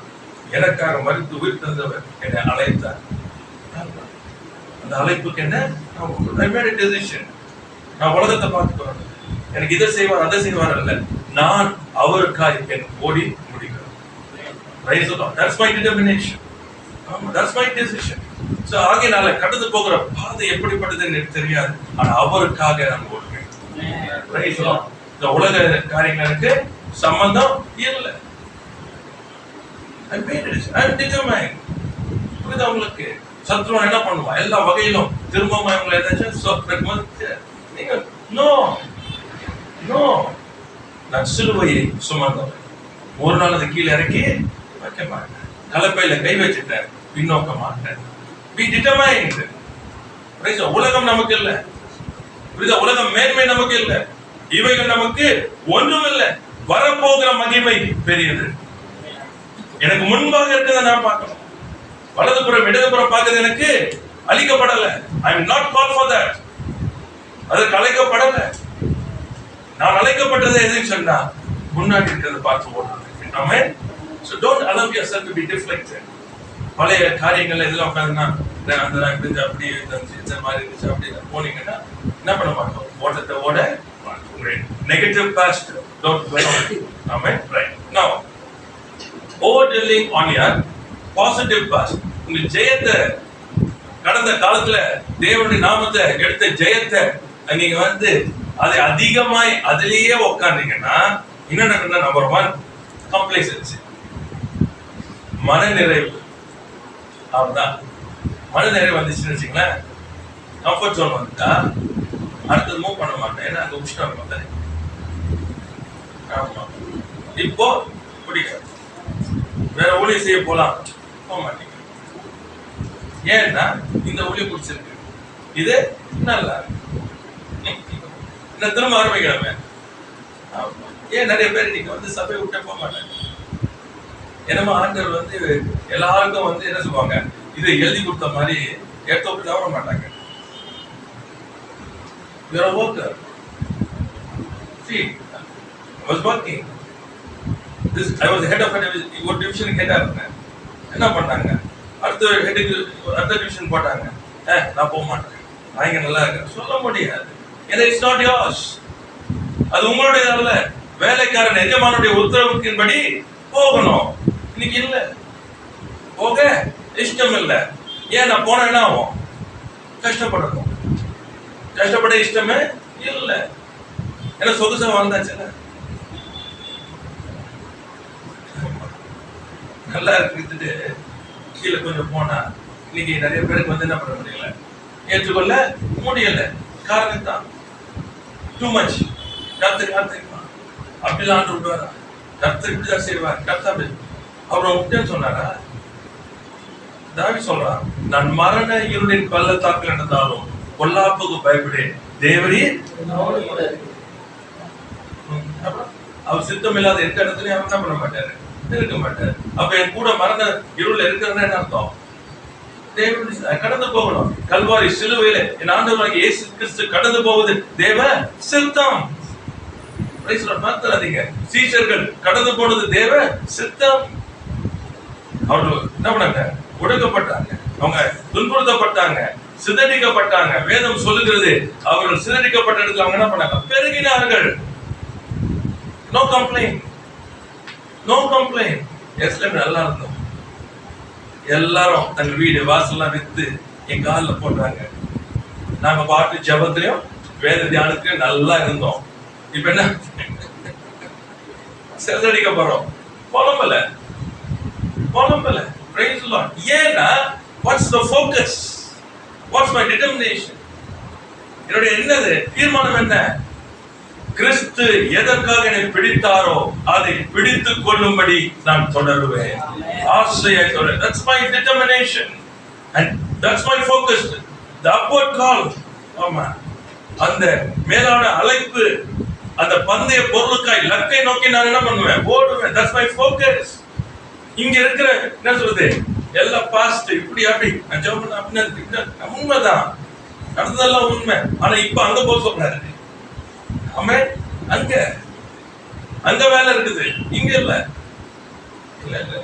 எனக்காக மரித்து உயிர் தந்தவர் என்னை அழைத்தார். அந்த அழைப்புக்கு என்ன? I made a decision. நான் உலகத்தை பார்த்து வரேன், எனக்கு இதை செய்வார் அதை செய்வார் அல்ல, நான் அவருக்காய் என் ஓடி முடிக்கிறேன். Praise God. That's my determination. That's my decision. So ஆகையினால கடந்து போகிற பாதை எப்படிப்பட்டதுன்னு எனக்கு தெரியாது, ஆனா அவருக்காக நான் ஓடுவேன். Praise God. இந்த உலக காரியங்களுக்கு சம்பந்தம் இல்லை. I'm determined. புரியுதா உங்களுக்கு? சத்ருவன் என்ன பண்ணுவான்? எல்லா வகையிலும் திரும்பவும் அவங்களை ஏதாச்சும் நீங்க நோ நான் சிலுவையை சுமந்தவன். ஒரு நாள் அதை கீழே இறக்கி வைக்க மாட்டேன். கலப்பையில கை வச்சுட்டேன், பின்னோக்க மாட்டேன். Be determined. உலகம் நமக்கு இல்லை. புரியுதா? உலகம் மேன்மை நமக்கு இல்லை. இவைகள் நமக்கு ஒன்றும் இல்லை. வரப்போகிற மகிமை பெரியது. எனக்கு முன்பாக இருக்கிறத நான் பார்க்கணும். வலதுபுறம் இடதுபுறம் பார்க்கிறது எனக்கு அளிக்கப்படல. I am not called for that. அதற்கு அழைக்கப்படல. நான் அழைக்கப்பட்டது எதுன்னு சொன்னா, முன்னாடி இருக்கிறத பார்த்து ஓடுறது. ஆமென். So don't allow yourself to be deflected. பழைய காரியங்கள் இதெல்லாம் உட்காந்துன்னா அந்த அப்படி இந்த மாதிரி இருந்துச்சு அப்படி போனீங்கன்னா என்ன பண்ண மாட்டோம்? ஓட்டத்தை ஓட negative past don't dwell on it. Amen. Right. Now overdwelling on your positive past. உங்க ஜெயத்தை, கடந்த காலத்துல தேவனுடைய நாமத்தை எடுத்த ஜெயத்தை நீங்க அதை அதிகமாய் அதிலேயே உட்கார்ந்தீங்கன்னா என்ன நடக்குதுன்னா, நம்பர் 1 கம்ப்ளைசன்சி, மன நிறைவு. அவ்வளவுதான். மன நிறைவு வந்துச்சுன்னு வச்சுங்களேன், கம்ஃபர்ட் ஜோன் வந்துட்டா அடுத்தது மூவ் பண்ண மாட்டேன். ஏன்னா அங்க உஷ்ணம் பார்த்தேன். ஆமா, இப்போ பிடிக்காது, வேற ஊழியம் செய்ய போலாம், போக மாட்டேங்க. ஏன்னா இந்த ஊழியம் பிடிச்சிருக்கு, இது நல்லா இந்த திரும்ப ஆரம்பிக்கலாமே. ஏன் நிறைய பேர் இன்னைக்கு சபையை விட்டே போக மாட்டாங்க. என்னமோ ஆண்டவர் எல்லாருக்கும் என்ன சொல்லுவாங்க, இதை எழுதி கொடுத்த மாதிரி எடுத்து தவற மாட்டாங்க. You're a worker. See, I was working. I was the head of ஒரு டிவிஷனுக்கு ஹெட்டா இருந்தேன். என்ன பண்ணாங்க, அடுத்த ஹெட்டுக்கு அடுத்த டிவிஷன் போட்டாங்க. நான் போக மாட்டேன், நான் இங்க நல்லா இருக்கேன் சொல்ல முடியாது. ஏன்னா இட்ஸ் நாட் யோர்ஸ். அது உங்களுடைய அல்ல. வேலைக்காரன் எஜமானுடைய உத்தரவுக்கின்படி போகணும். இன்னைக்கு இல்ல, போக இஷ்டம் இல்லை. ஏன் நான் போன என்ன ஆகும்? கஷ்டப்படணும். கஷ்டப்பட இஷ்டமே இல்லை. ஏன்னா சொகுசா வாழ்ந்தாச்சுல, நல்லா இருக்குது. கீழே கொஞ்சம் போனா இன்னைக்கு நிறைய பேருக்கு என்ன பண்ண முடியல, ஏற்றுக்கொள்ள முடியல. காரணம் தான் டூ மச். கத்துக்கலாம் அப்படிலாம் விடுவாரா? கத்து இப்படிதான் செய்வார். கத்தா அவரை விட்டேன்னு சொன்னாரா? தாவீது சொல்றான், நான் மரண இருளின் பள்ளத்தாக்கில் நடந்தாலும் பொல்லாப்புக்கு பயப்படேன், தேவரீர் அவர் சித்தம் இல்லாத எந்த இடத்துலயும் அவர் என்ன பண்ண மாட்டாரு, இருக்க மாட்டாரு. அப்ப என் கூட மரண இருள் இருக்கிறதுனா என்ன அர்த்தம்? கடந்து போகணும். கல்வாரி சிலுவையில என் ஆண்டவராகிய இயேசு கிறிஸ்து கடந்து போவது தேவ சித்தம். மாத்தாதீங்க, சீஷர்கள் கடந்து போனது தேவ சித்தம். அவர்கள் என்ன பண்ணாங்க? ஒடுக்கப்பட்டாங்க, அவங்க துன்புறுத்தப்பட்டாங்க, சிதறிக்கப்பட்டாங்க. வேதம் சொல்லுகிறது அவர்கள் சிதறிக்கப்பட்ட இடத்துல அவங்க என்ன பண்ணாங்க? பெருகினார்கள். No complaint, no complaint. எஸ்லேம் நல்லா இருந்தோம். எல்லாரும் தங்க வீடு வாசல்லாம் வித்து என் காலில் போடுறாங்க. நாங்க பாட்டு ஜபத்திலையும் வேத தியானத்திலையும் நல்லா இருந்தோம். இப்ப என்ன சிதறடிக்க போறோம்? புலம்பல, புலம்பல. Praise the Lord. ஏன்னா what's the focus? What's my determination? என்னுடைய என்னது தீர்மானம் என்ன? கிறிஸ்து எதற்காக என்னை பிடித்தாரோ அதை பிடித்துக் கொள்ளும்படி நான் தொடருவேன். ஆசையை தொடர். That's my determination and that's my focus. The upward call. ஆமா, அந்த மேலான அழைப்பு, அந்த பந்தய பொருளுக்காய் லக்கை நோக்கி நான் என்ன பண்ணுவேன்? ஓடுவேன். That's my focus. இங்க இருக்கிற என்ன சொல்றது எல்லாம் பாஸ்ட், இப்படி அப்படி உண்மைதான், நடந்ததெல்லாம் உண்மை. ஆனா இப்ப அங்க போக சொல்றாரு. ஆமென். அங்க அங்க வேலை இருக்குது, இங்க இல்ல. இல்ல இல்ல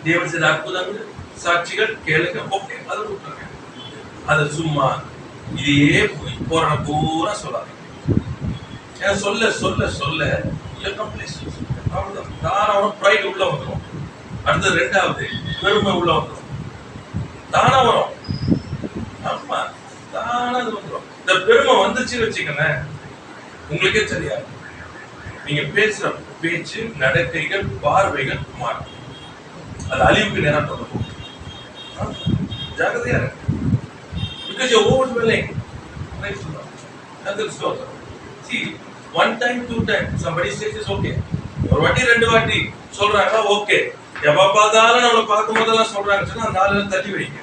தேவன் செய்த அற்புதங்கள் சாட்சிகள் கேளுங்க, ஓகே, அது விட்டுருங்க. அது சும்மா இதையே போற பூரா சொல்லாங்க. ஏன்னா சொல்ல சொல்ல சொல்ல அவ்வளவுதான். தாராளம் ப்ரைட் உள்ள வந்துடும். அடுத்தது ரெண்டாவது பெருமை உள்ள வந்துடும். தானா வரும். ஆமா, தானா வந்துடும். இந்த பெருமை வந்துச்சுன்னு வச்சுக்கோங்க, உங்களுக்கே தெரியாது. நீங்க பேசுற பேச்சு, நடக்கைகள், பார்வைகள் மாறும். அது அழிவுக்கு நேரம் தொடரும். ஜாகிரதையா இருக்கு. Because you're overwhelming. See, one time, two time, somebody says it's okay. ஒரு வாட்டி ரெண்டு வாட்டி சொல்றாங்க, ஓகே. எப்ப பார்த்தாலும் நம்மளை பார்க்கும் போதெல்லாம் சொல்றாங்க சொன்னா அந்த ஆளு தட்டி வைங்க.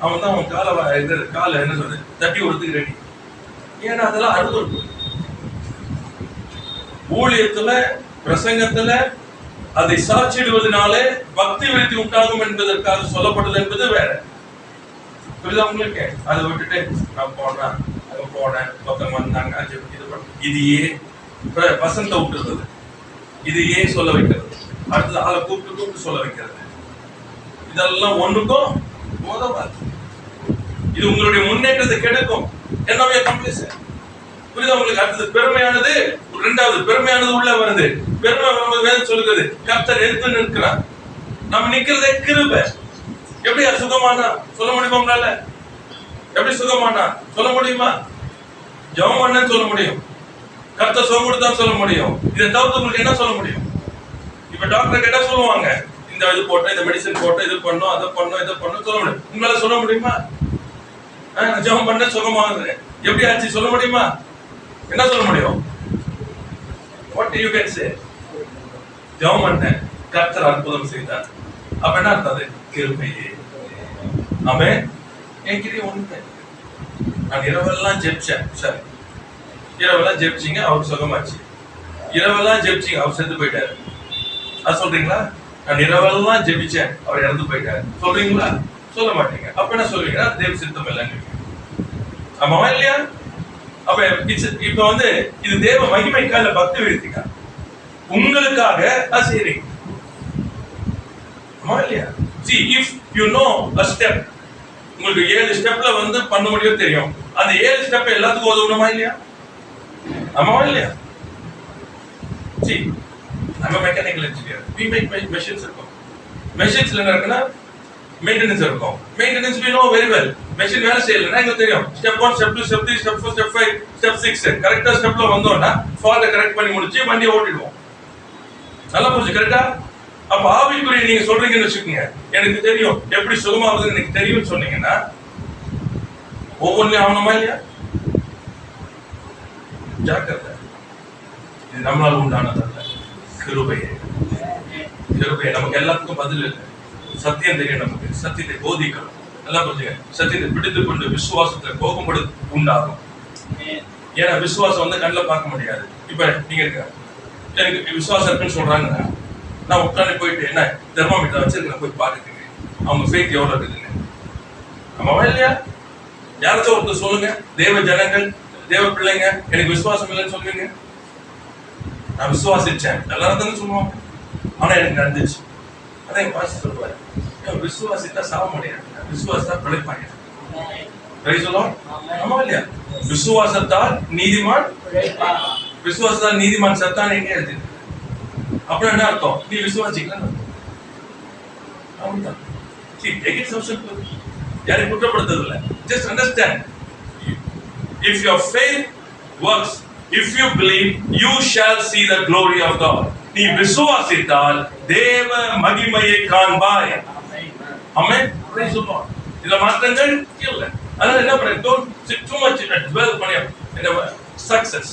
அவன் தான் அவன் காலை என்ன சொல்றது தட்டி கொடுத்துக்கு ரெடி. ஏன்னா அதெல்லாம் அருவருப்பு. ஊழியத்துல பிரசங்கத்துல அதை சாட்சிடுவதனாலே பக்தி விருத்தி உண்டாகும் என்பதற்காக சொல்லப்பட்டது என்பது வேற. புரியுதா உங்களுக்கு? அதை விட்டுட்டு நான் போனேன், அங்க போனேன், பக்கம் வந்தாங்க, இதையே வசந்த விட்டுறது, இதையே சொல்ல வைக்கிறது, அடுத்தது ஆளை கூப்பிட்டு சொல்ல வைக்கிறது, இதெல்லாம் ஒண்ணுக்கும் உதவாது. இது உங்களுடைய முன்னேற்றத்தை கெடுக்கும். என்னவே கம்ப்ளீஷன். புரியுதா உங்களுக்கு? அடுத்தது பெருமையானது, இரண்டாவது பெருமையானது உள்ள வருது. பெருமை வரும்போது வேதம் சொல்லுகிறது கர்த்தர் எடுத்து நிற்கிறார். நம்ம நிக்கிறதே கிருபை. எப்படி சுகமானா சொல்ல முடியுமா உங்களால? எப்படி சுகமானா சொல்ல முடியுமா? ஜெபம் பண்ணேன்னு சொல்ல முடியும், கர்த்தர் சுகம் கொடுத்தான்னு சொல்ல முடியும். இதை தவிர்த்து உங்களுக்கு என்ன சொல்ல முடியும்? இப்ப டாக்டர் கேட்டா சொல்லுவாங்க, இந்த இது போட்டோம், இந்த மெடிசன் போட்டோம், இது பண்ணோம், அதை பண்ணோம், இதை பண்ணோம் சொல்ல முடியும். உங்களால சொல்ல முடியுமா? ஜெபம் பண்ண சுகமாகுது, எப்படி ஆச்சு சொல்ல முடியுமா? என்ன சொல்ல முடியும்? What you can say? ஜெபம் பண்ணேன், கர்த்தர் அற்புதம் செய்தார். அப்ப என்ன அர்த்தம்? கிருபையே. ஆமென். என்கிட்ட ஒண்ணு, நான் இரவெல்லாம் ஜெபிச்சேன். சரி, இரவெல்லாம் ஜெபிச்சீங்க, அவர் சுகமாச்சு. இரவெல்லாம் ஜெபிச்சீங்க, அவர் செத்து போயிட்டாரு. அது சொல்றீங்களா? நான் இரவெல்லாம் ஜெபிச்சேன், அவர் இறந்து போயிட்டாரு சொல்றீங்களா? சொல்ல மாட்டீங்க. அப்ப என்ன சொல்றீங்க? தேவ சித்தம் இல்லைன்னு. ஆமாவா இல்லையா? அப்ப இப்ப இது தேவ மகிமைக்கால பக்தி விருத்திக்கா உங்களுக்காக செய்றீங்க. ஆமா இல்லையா? See, if you know a step, உங்களுக்கு 7 ஸ்டெப்ல பண்ண முடியும் தெரியும். அந்த 7 ஸ்டெப் எல்லாத்துக்கும் உதவணுமா இல்லையா? ஆமாவா இல்லையா? See, I'm a mechanical engineer. We make machines இருக்கும். Machines என்ன இருக்குன்னா maintenance இருக்கும். Maintenance we know very well. Machine வேலை செய்யலன்னா எங்களுக்கு தெரியும். Step 1, Step 2, Step 3, Step 4, Step 5, Step 6. கரெக்டா ஸ்டெப்ல வந்தோம்னா ஃபால்ட்டை கரெக்ட் பண்ணி முடிச்சு வண்டியை ஓட்டிடுவோம். நல்லா புரிஞ்சு கரெக்டா? அப்ப ஆவிக்குரிய நீங்க சொல்றீங்கன்னு வச்சுக்கோங்க, எனக்கு தெரியும் எப்படி சுகமாகுதுன்னு எனக்கு தெரியும்னு சொன்னீங்கன்னா ஒவ்வொன்றையும் ஆகணுமா இல்லையா? ஜாக்கிரதை. இது நம்மளால உண்டானதல்ல, கிருபையே. கிருபையே. நமக்கு எல்லாத்துக்கும் பதில் இல்லை. சத்தியம் தெரியும், நமக்கு சத்தியத்தை போதிக்கணும். நல்லா புரிஞ்சுங்க. சத்தியத்தை பிடித்துக் கொண்டு விசுவாசத்துல போகும்பொழுது உண்டாகும். ஏன்னா விசுவாசம் வந்து கண்ணில் பார்க்க முடியாது. இப்ப நீங்க இருக்க எனக்கு விசுவாசம் இருக்குன்னு சொல்றாங்க, நான் உட்காந்து போயிட்டு என்ன தெர்மாமீட்டர் வச்சிருக்கேன் போய் பார்த்துக்கங்க அவங்க ஃபேக் எவ்வளவு இருக்குதுன்னு. ஆமாவா இல்லையா? யாராச்சும் ஒருத்தர் சொல்லுங்க, தேவ ஜனங்கள் தேவ பிள்ளைங்க எனக்கு விசுவாசம் இல்லைன்னு சொல்லுவீங்க. நான் விசுவாசிச்சேன் எல்லாரும் தானே சொல்லுவாங்க. ஆனா எனக்கு நடந்துச்சு. அதான் என் பாஸ்டர் சொல்லுவாரு, விசுவாசித்தா சாக முடியாது, விசுவாசத்தா பிழைப்பாங்க. ஆமா இல்லையா? விசுவாசத்தால் நீதிமான், விசுவாசத்தால் நீதிமான் சத்தான் எங்க இருக்கு? அப்புறம் என்ன அர்த்தம்? நீ விசுவாசிக்கலாம். யாரையும் குற்றப்படுத்துறது இல்லை. Just understand. If your faith works, if you believe, you shall see the glory of God. நீ விசுவாசித்தால் தேவ மகிமையை காண்பாய். ஆமென். Praise the Lord. இதுல மாற்றங்கள் இல்லை. அதனால என்ன பண்ண, don't sit too much and dwell on your success,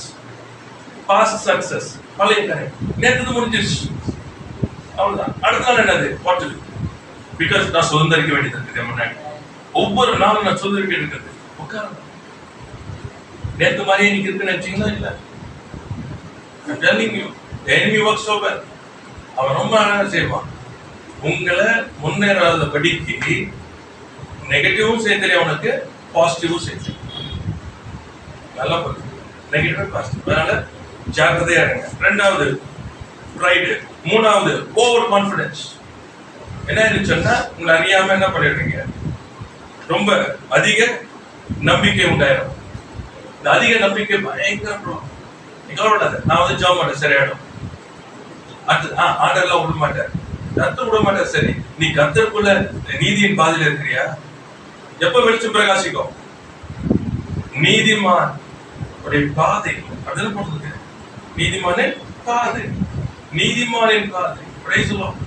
past success. பழைய காரியம் நேற்று முடிஞ்சிருச்சு, அவ்வளவுதான். அடுத்த நாள் என்னது? what to do? Because நான் சுதந்திரிக்க வேண்டியது இருக்குது. முன்னாடி ஒவ்வொரு நாளும் நான் சுதந்திரிக்க இருக்கிறது. உட்கார நேற்று மாதிரியே இன்னைக்கு இருக்குன்னு நினைச்சீங்களா? இல்ல. I'm telling you, the enemy works so well. அவன் ரொம்ப அழகா செய்வான். உங்களை முன்னேறாத படிக்கு நெகட்டிவும் செய்ய தெரியும் அவனுக்கு, பாசிட்டிவும் செய்ய தெரியும். நல்லா போகுது. Negative positive. அதனால ஜாக்கிரதையா இருங்க. ரெண்டாவது ப்ரைடு. மூணாவது ஓவர் கான்ஃபிடன்ஸ். என்ன சொன்னா, உங்களை அறியாம என்ன பண்ணிடுறீங்க, ரொம்ப அதிக நம்பிக்கை உண்டாயிரும். இந்த அதிக நம்பிக்கை பயங்கர கவலைப்படாத. நான் வந்து ஜாப் மாட்டேன், சரியாயிடும். அடுத்து ஆர்டர்லாம் விட மாட்டேன், கத்து விட மாட்டேன். சரி, நீ கத்தருக்குள்ள நீதியின் பாதையில இருக்கிறியா? எப்ப வெளிச்சம் பிரகாசிக்கும்? நீதிமான் பாதை அப்படின்னு போட்டு, நீதிமானின் பாதை, நீதிமானின் பாதை சொல்லுவோம்.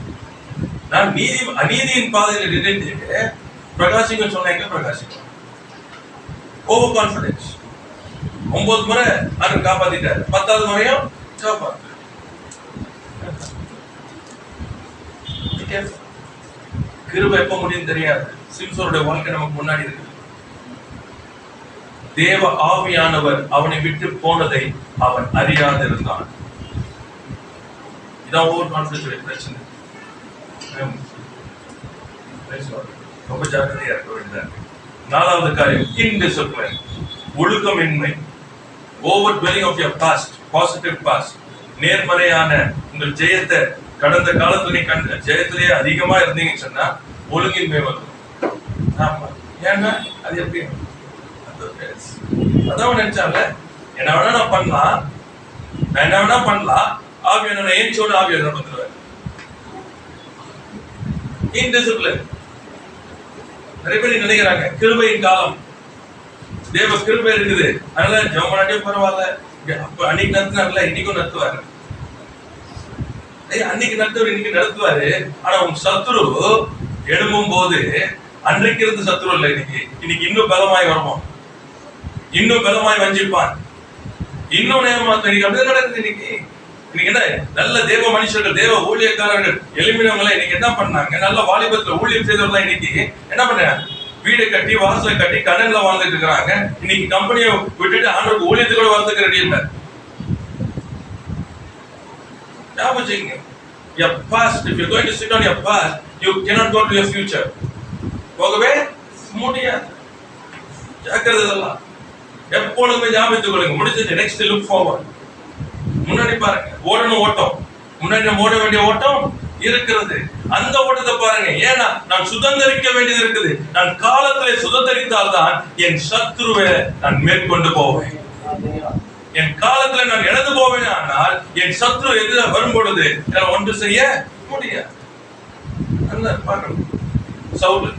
நான் அநீதியின் பாதையில நின்றுட்டு பிரகாசிக்கும் சொன்ன எங்க பிரகாசிக்கும்? Over confidence. 9 முறை அவர் காப்பாத்திட்டாரு, 10வது முறையும் காப்பாத்து. கிருபை எப்ப முடியும் தெரியாது. சிம்சோனுடைய வாழ்க்கை நமக்கு முன்னாடி இருக்கு. தேவ ஆவியானவர் அவனை விட்டு போனதை அவன் அறியாதிருந்தான். இதான் ஓவர் கான்ஃபிடன்ஸ் பிரச்சனை. ரொம்ப ஜாக்கிரதையா இருக்க வேண்டியது. 4வது காரியம் இன்டிசிப்ளின், ஒழுக்கமின்மை. Over dwelling of your past, positive past. நேர்மறையான உங்கள் ஜெயத்தை கடந்த காலத்துல நீ ஜெயத்திலேயே அதிகமா இருந்தீங்கன்னு சொன்னா ஒழுங்கின்மை வரும். ஏன்னா அது எப்படி? அதான் நினைச்சால என்ன வேணா நான் பண்ணலாம், நான் என்ன வேணா பண்ணலாம், ஆவியான ஏஞ்சோட ஆவியான பத்துருவேன். இன்டிசிப்ளின். நிறைய பேர் நினைக்கிறாங்க கிருபையின் காலம், தேவ கிருபை இருக்குது, அதனால ஜெபமாட்டியும் பரவாயில்ல, அப்ப அன்னைக்கு நடத்தினார்ல இன்னைக்கும் நடத்துவாரு. அன்னைக்கு நடத்துவாரு, இன்னைக்கு நடத்துவாரு. ஆனா உங்க சத்துரு எழும்பும் போது அன்றைக்கு இருந்து சத்துரு இல்லை, இன்னைக்கு இன்னும் பலமாய் வருவோம், இன்னும் பலமாய் வஞ்சிப்பான், இன்னும் நேரமாத்த. இன்னைக்கு அப்படியே நடக்குது. இன்னைக்கு என்ன நல்ல தேவ மனுஷர்கள், தேவ ஊழியக்காரர்கள் எழுப்பினவங்க இன்னைக்கு என்ன பண்ணாங்க? நல்ல வாலிபத்துல ஊழியம் செய்தவர்கள் இன்னைக்கு என்ன பண்ணாங்க? வீடு கட்டி வாசலை கட்டி கடன்ல வாழ்ந்துட்டு இருக்கிறாங்க. இன்னைக்கு கம்பெனியை விட்டுட்டு ஆண்டவருக்கு ஊழியத்துக்கு வரதுக்கு ரெடி இல்லை. Your past, if you're going to sit on your past, you cannot go to your future. போகவே முடியாது. ஜாக்கிரதை இதெல்லாம் எப்பொழுதுமே ஞாபகத்துக் கொள்ளுங்க. முடிஞ்சது நெக்ஸ்ட் லுக் ஃபார்வர்ட். முன்னாடி பாருங்க. ஓடணும் ஓட்டம், முன்னாடி ஓட வேண்டிய ஓட்டம் இருக்கிறது. அந்த ஓட்டத்தை பாருங்க. ஏன்னா நான் சுதந்திரிக்க வேண்டியது இருக்குது. நான் காலத்திலே சுதந்திரித்தால்தான் என் சத்துருவை நான் மேற்கொண்டு போவேன். என் காலத்துல நான் இழந்து போவேன். ஆனால் என் சத்ரு எதிர வரும் பொழுது நான் ஒன்று செய்ய முடியாது. பார்க்கணும். சவுல்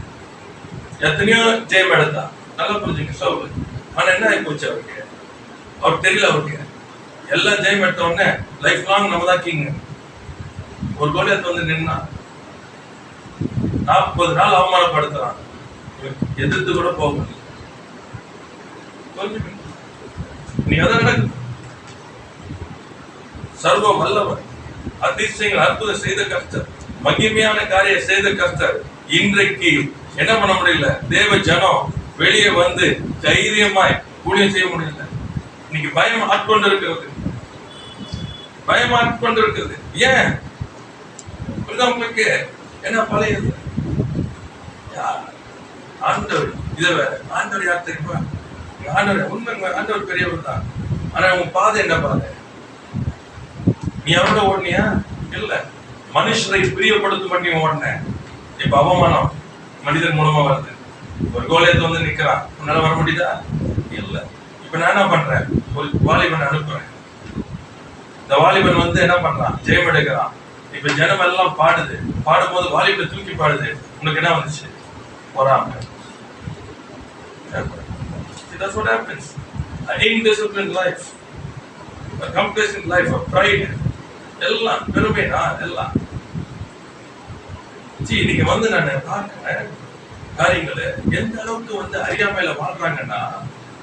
எத்தனையோ ஜெயம் எடுத்தா, நல்லா புரிஞ்சுங்க. சவுல் ஆனா என்ன ஆகி போச்சு அவருக்கு? அவர் தெரியல. அவருக்கு எல்லாம் ஜெயம் எடுத்த உடனே லைஃப் லாங் நம்ம தான் கிங். ஒரு கோலியத்தை வந்து நின்னா 40 நாள் அவமானப்படுத்துறான், எதிர்த்து கூட போக முடியல. நீ அதான் நடக்குது. சர்வ வல்லவர், அதிசயங்கள் அற்புதம் செய்த கர்த்தர், மகிமையான காரியம் செய்த கர்த்தர் இன்றைக்கு என்ன பண்ண முடியல? தேவ ஜனம் வெளியே வந்து தைரியமாய் ஊழியம் செய்ய முடியல. இன்னைக்கு பயம் ஆட்கொண்டு இருக்கிறது, பயம் ஆட்கொண்டு இருக்கிறது. ஏன் உங்களுக்கு? என்ன பழையது ஆண்டவர் இதை வேற. ஆண்டவர் யார் தெரியுமா? ஆண்டவர் உண்மை, ஆண்டவர் பெரியவர் தான். ஆனா உன் பாதை என்ன பாதை? நீ அவரோட ஓடனியா? இல்ல, மனுஷரை பிரியப்படுத்தும் பண்ணி ஓடின. இப்ப அவமானம் மனிதன் மூலமா வருது. ஒரு கோலியத்தை வந்து நிக்கிறான், உன்னால வர முடியுதா? இல்ல. இப்ப நான் என்ன பண்றேன்? ஒரு வாலிபன் அனுப்புறேன். இந்த வாலிபன் வந்து என்ன பண்றான்? ஜெயம் எடுக்கிறான். இப்ப ஜனம் எல்லாம் பாடுது. பாடும்போது வாலிபனை தூக்கி பாடுது. உனக்கு என்ன வந்துச்சு? பொறாமை. That's what happens. An indisciplined life, a complacent life, a pride, எல்லாம் பெருமைனா எல்லாம். நீங்க வந்து நான் பார்க்கிறேன் காரியங்களை எந்த அளவுக்கு வந்து அறியாமையில வாழ்றாங்கன்னா,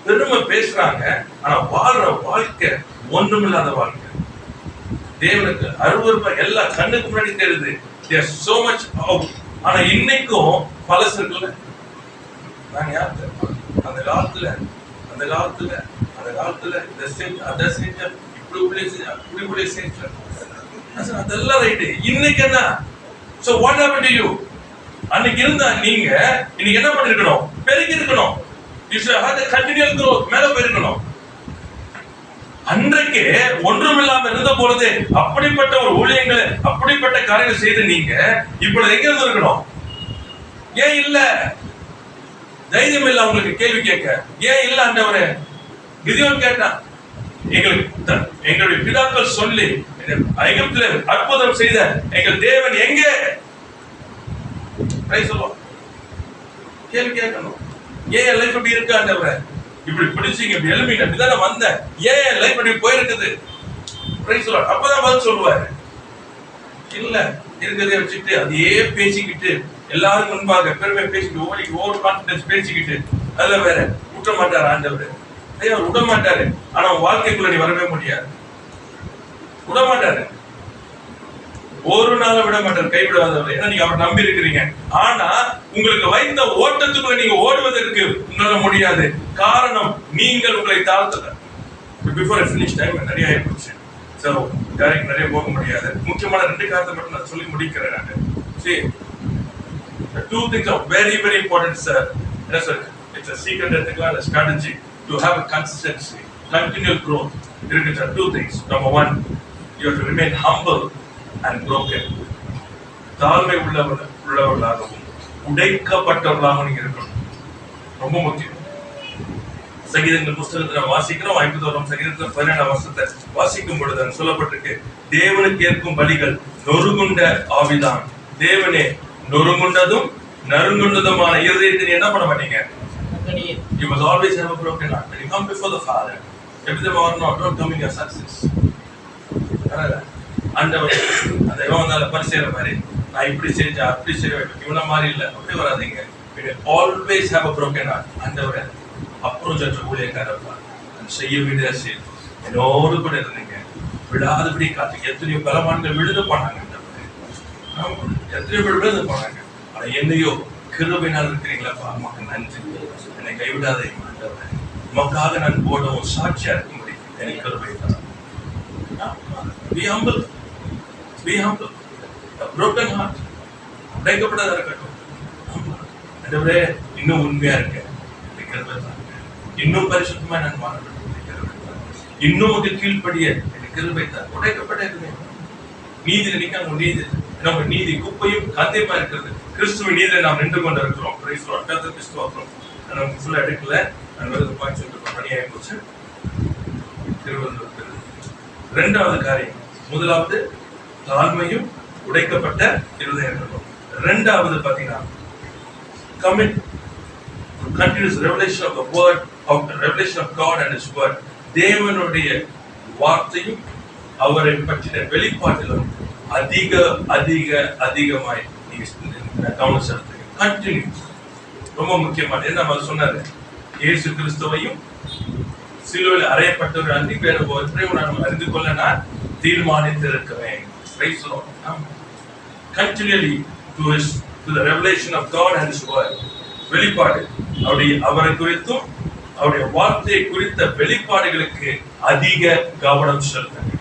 பெருமை பேசுறாங்க, ஆனா வாழ்ற வாழ்க்கை ஒன்றுமில்லாத வாழ்க்கை. தேவனுக்கு அருவருப்பா எல்லா கண்ணுக்கு முன்னாடி தெரியுது. There's so much out. ஆனா இன்னைக்கும் பலசு இருக்குல்ல. நான் யார் தெரியுமா? அந்த காலத்துல இந்த ஸ்டேஜ் அந்த ஸ்டேஜ் இப்படி உள்ளே ஸ்டேஜ் அதெல்லாம் ரைட்டு. இன்னைக்கு என்ன? So what happened to you? அன்னைக்கு இருந்தா நீங்க இன்னைக்கு என்ன பண்ணிருக்கணும்? பெருகி இருக்கணும். You should have a continual growth. மேல பெருகணும். அன்றைக்கு ஒன்றுமில்லாம இருந்த பொழுது அப்படிப்பட்ட ஒரு ஊழியங்களை அப்படிப்பட்ட காரியங்கள் செய்து நீங்க இப்பொழுது எங்க இருந்து இருக்கணும்? ஏன் இல்ல? தைரியம் இல்ல உங்களுக்கு கேள்வி கேட்க. ஏன் இல்ல ஆண்டவரே? கிதியோன் கேட்டான், எங்களுடைய பிதாக்கள் சொல்லி எகிப்திலே அற்புதம் செய்த எங்கள் தேவன் எங்கே? கேள்வி கேட்கணும். ஏன் என் லைஃப் இப்படி இருக்கு ஆண்டவரே? இப்படி பிடிச்சிங்க, இப்படி எழுப்பிங்க, அப்படிதான் வந்தேன். ஏன் என் லைஃப் இப்படி போயிருக்குது? அப்பதான் பதில் சொல்லுவாரு. இல்ல, இருக்கிறதே வச்சுட்டு அதையே பேசிக்கிட்டு எல்லாரும் முன்பாக பெருமை பேசிக்கிட்டு ஓவர் கான்பிடன்ஸ் பேசிக்கிட்டு அதுல வேற விட்ட மாட்டாரு ஆண்டவர். அவர் விட மாட்டாரு. ஆனா வாழ்க்கைக்குள்ள நீ வரவே முடியாது. விட மாட்டாரு, ஒரு நாள விட மாட்டாரு, கைவிடாதவர். ஏன்னா நீங்க அவர் நம்பி இருக்கிறீங்க. ஆனா உங்களுக்கு வைத்த ஓட்டத்துக்குள்ள நீங்க ஓடுவதற்கு உங்களால முடியாது. காரணம், நீங்கள் உங்களை தாழ்த்தல. பிஃபோர் ஐ ஃபினிஷ் டைம் நிறைய ஆயிடுச்சு. சோ யாரையும் நிறைய போக முடியாது. முக்கியமான 2 காரணத்தை மட்டும் நான் சொல்லி முடிக்கிறேன். நான் சரி, the 2 things are very very important, sir. Yes sir, it's a secret and a strategy to have a consistency, continual growth. There are 2 things. Number 1, you have to remain humble and broken. தாழ்மை உள்ளவர்களாகவும் உடைக்கப்பட்டவர்களாகவும் நீங்க இருக்கணும். ரொம்ப முக்கியம். சங்கீதங்கள் புஸ்தகத்தை வாசிக்கிறோம். 51 சங்கீதத்துல 17 வசனத்தை வாசிக்கும் பொழுது சொல்லப்பட்டிருக்கு, தேவனுக்கு ஏற்கும் பலிகள் நொறுங்குண்ட ஆவிதான். தேவனே, நொறுங்குண்டதும் நறுங்குண்டதுமான இருதயத்தை என்ன பண்ண மாட்டீங்க? You must always have a broken heart. When you come before the Father, everything or not, don't come in your success. ஆண்டவர் அந்த இவன் வந்தால பரிசேர மாதிரி நான் இப்படி செஞ்சா அப்படி செய்ய வேண்டும், இவன மாதிரி இல்ல, அப்படி வராதீங்க. Always have a broken heart. ஆண்டவரே, அப்ரோச் அற்ற ஊழியக்காரப்பா, செய்ய வேண்டியதை செய்து என்னோடு கூட இருந்தீங்க, விடாதபடி காத்து. எத்தனையோ பலவான்கள் விழுந்து போனாங்க, எத்தனையோ பேர் விழுந்து போனாங்க. ஆனா என்னையோ கிருபையினால் இருக்கிறீங்களப்பா, உமக்கு நன்றி. என்னை கைவிடாதே ஆண்டவரே, உமக்காக நான் போடவும் சாட்சியா இருக்கும்படி எனக்கு கிருபை தான். Be humble. Be humble. A broken heart. உடைக்கப்பட்டதா இருக்கட்டும். ஆண்டவரே, இன்னும் உண்மையா இருக்க கிருபை தான். இன்னும் பரிசுத்தமா நான் வாழ வேண்டும். இன்னும் ஒரு கீழ்ப்படிய கிருபை தான். உடைக்கப்பட்ட நீதியில நிக்க நம்ம நீதி, நம்ம நீதி குப்பையும் காத்தியமா இருக்கிறது. கிறிஸ்துவின் நீதியில நாம் நின்று கொண்டு இருக்கிறோம். கிறிஸ்துவம் நமக்கு ஃபுல்லா எடுக்கல. பணியாக போச்சு. திருவள்ளுவர் 2வது காரியம், முதலாவது தாழ்மையும் உடைக்கப்பட்ட இருதயம். 2வது பாத்தீங்கன்னா commit continuous revelation of the word, of the revelation of God and His word. தேவனுடைய வார்த்தையும் அவரை பற்றின வெளிப்பாட்டிலும் அதிகமாய் நீங்க கவனம் செலுத்துங்க. கண்டினியூஸ், ரொம்ப முக்கியமானது. என்ன சொன்னாரு? இயேசு கிறிஸ்துவையும் சிலுவையில் அறையப்பட்டவர் அன்றி வேற ஒன்றை நான் அறிந்து கொள்ள நான் தீர்மானித்திருக்கிறேன். Continually to His to the revelation of God and His word. வெளிப்பாடு அவரை குறித்தும் அவருடைய வார்த்தையை குறித்த வெளிப்பாடுகளுக்கு அதிக கவனம் செலுத்துங்க.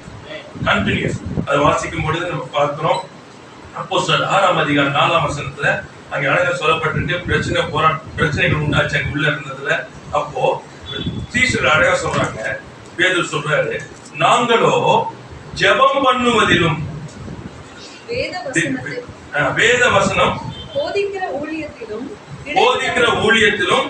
கண்டினியூஸ் அதை வாசிக்கும் பொழுது நம்ம பார்க்கிறோம். அப்போஸ்தலர் 6ஆம் அதிகாரம் 4ஆம் வசனத்துல அங்க அழகா சொல்லப்பட்டிருக்கு. பிரச்சனைகள் உண்டாச்சு அங்க உள்ள இருந்ததுல. அப்போ சீஷர்கள் அழகா சொல்றாங்க. பேதுரு சொல்றாரு, நாங்களோ ஜெபம் பண்ணுவதிலும் வேத வசனம் போதிக்கிற ஊழியத்திலும்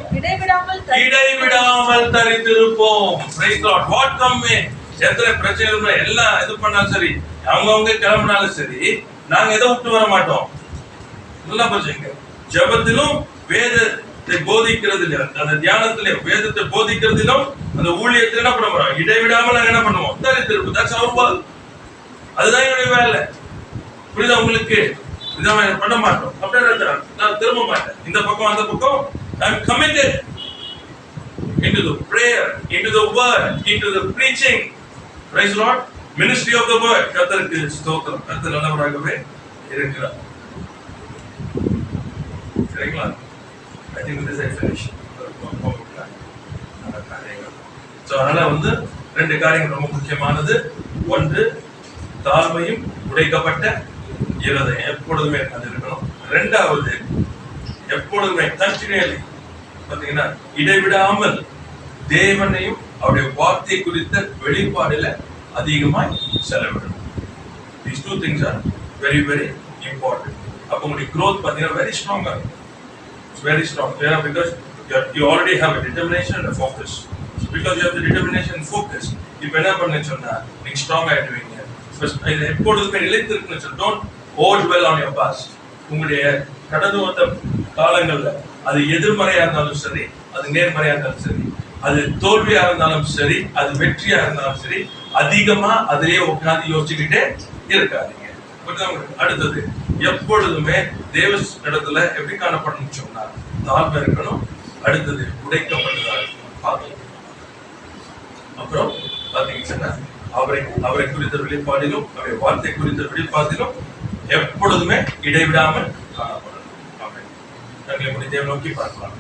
இடைவிடாமல் தரித்திருப்போம். Praise God. What come may, எத்தனை பிரச்சனைகள் எல்லாம் இது பண்ணாலும் சரி, அவங்க கிளம்பினாலும் சரி, நாங்க எதை விட்டு வர மாட்டோம். நல்லா புரிஞ்சுங்க. ஜெபத்திலும் வேதத்தை போதிக்கிறதிலும், அந்த தியானத்திலே வேதத்தை போதிக்கிறதிலும், அந்த ஊழியத்தில் என்ன பண்ண போறோம்? இடைவிடாமல் நாங்க என்ன பண்ணுவோம்? தரித்திருப்போம். That's our work. அதுதான் என்னுடைய வேலை. புரியுதா உங்களுக்கு? இதான் பண்ண மாட்டோம். அப்படியே நான் திரும்ப மாட்டேன். இந்த பக்கம் அந்த பக்கம். I am committed into the prayer, into the word, into the preaching. Praise the Lord. Ministry of the word. கர்த்தருக்கு ஸ்தோத்திரம். கர்த்தர் நல்லவராகவே இருக்கிறார். சரிங்களா? I think this is finished. So அதனால ரெண்டு காரியங்கள் ரொம்ப முக்கியமானது. ஒன்று, தாழ்மையும் உடைக்கப்பட்ட இருதயம் எப்பொழுதுமே அது இருக்கணும். ரெண்டாவது, எப்பொழுதுமே கண்டினியூலி பாத்தீங்கன்னா இடைவிடாமல் தேவனையும் அவருடைய வார்த்தை குறித்த வெளிப்பாடுல அதிகமாய் செலவிடணும். These two things are very very important. அப்போ உங்களுடைய growth பாத்தீங்கன்னா very strong. It's very strong. Yeah, because you already have a determination and a focus. So because you have the determination and focus, இப்ப என்ன பண்ணு சொன்னா நீங்க ஸ்ட்ராங் ஆயிடுவீங்க. எப்பொழுதுமே நிலைத்திருக்குன்னு சொல்லி don't hold well on your past. உங்களுடைய கடந்து வந்த காலங்கள்ல அது எதிர்மறையா இருந்தாலும் சரி, அது நேர்மறையா இருந்தாலும் சரி, அது தோல்வியா இருந்தாலும் சரி, அது வெற்றியா இருந்தாலும் சரி, அதிகமா அதிலேயே உட்கார்ந்து யோசிச்சுக்கிட்டே இருக்காதீங்க. அடுத்தது, எப்பொழுதுமே தேவ இடத்துல எப்படி காணப்படணும்னு சொன்னா தாழ்மை இருக்கணும். அடுத்தது, உடைக்கப்பட்டதா இருக்கணும். அப்புறம் பாத்தீங்கன்னா அவரை குறித்த வெளிப்பாடிலும் அவருடைய வார்த்தை குறித்த வெளிப்பாட்டிலும் எப்பொழுதுமே இடைவிடாமல் காணப்படணும். தங்களை தேவ நோக்கி பார்க்கலாம்.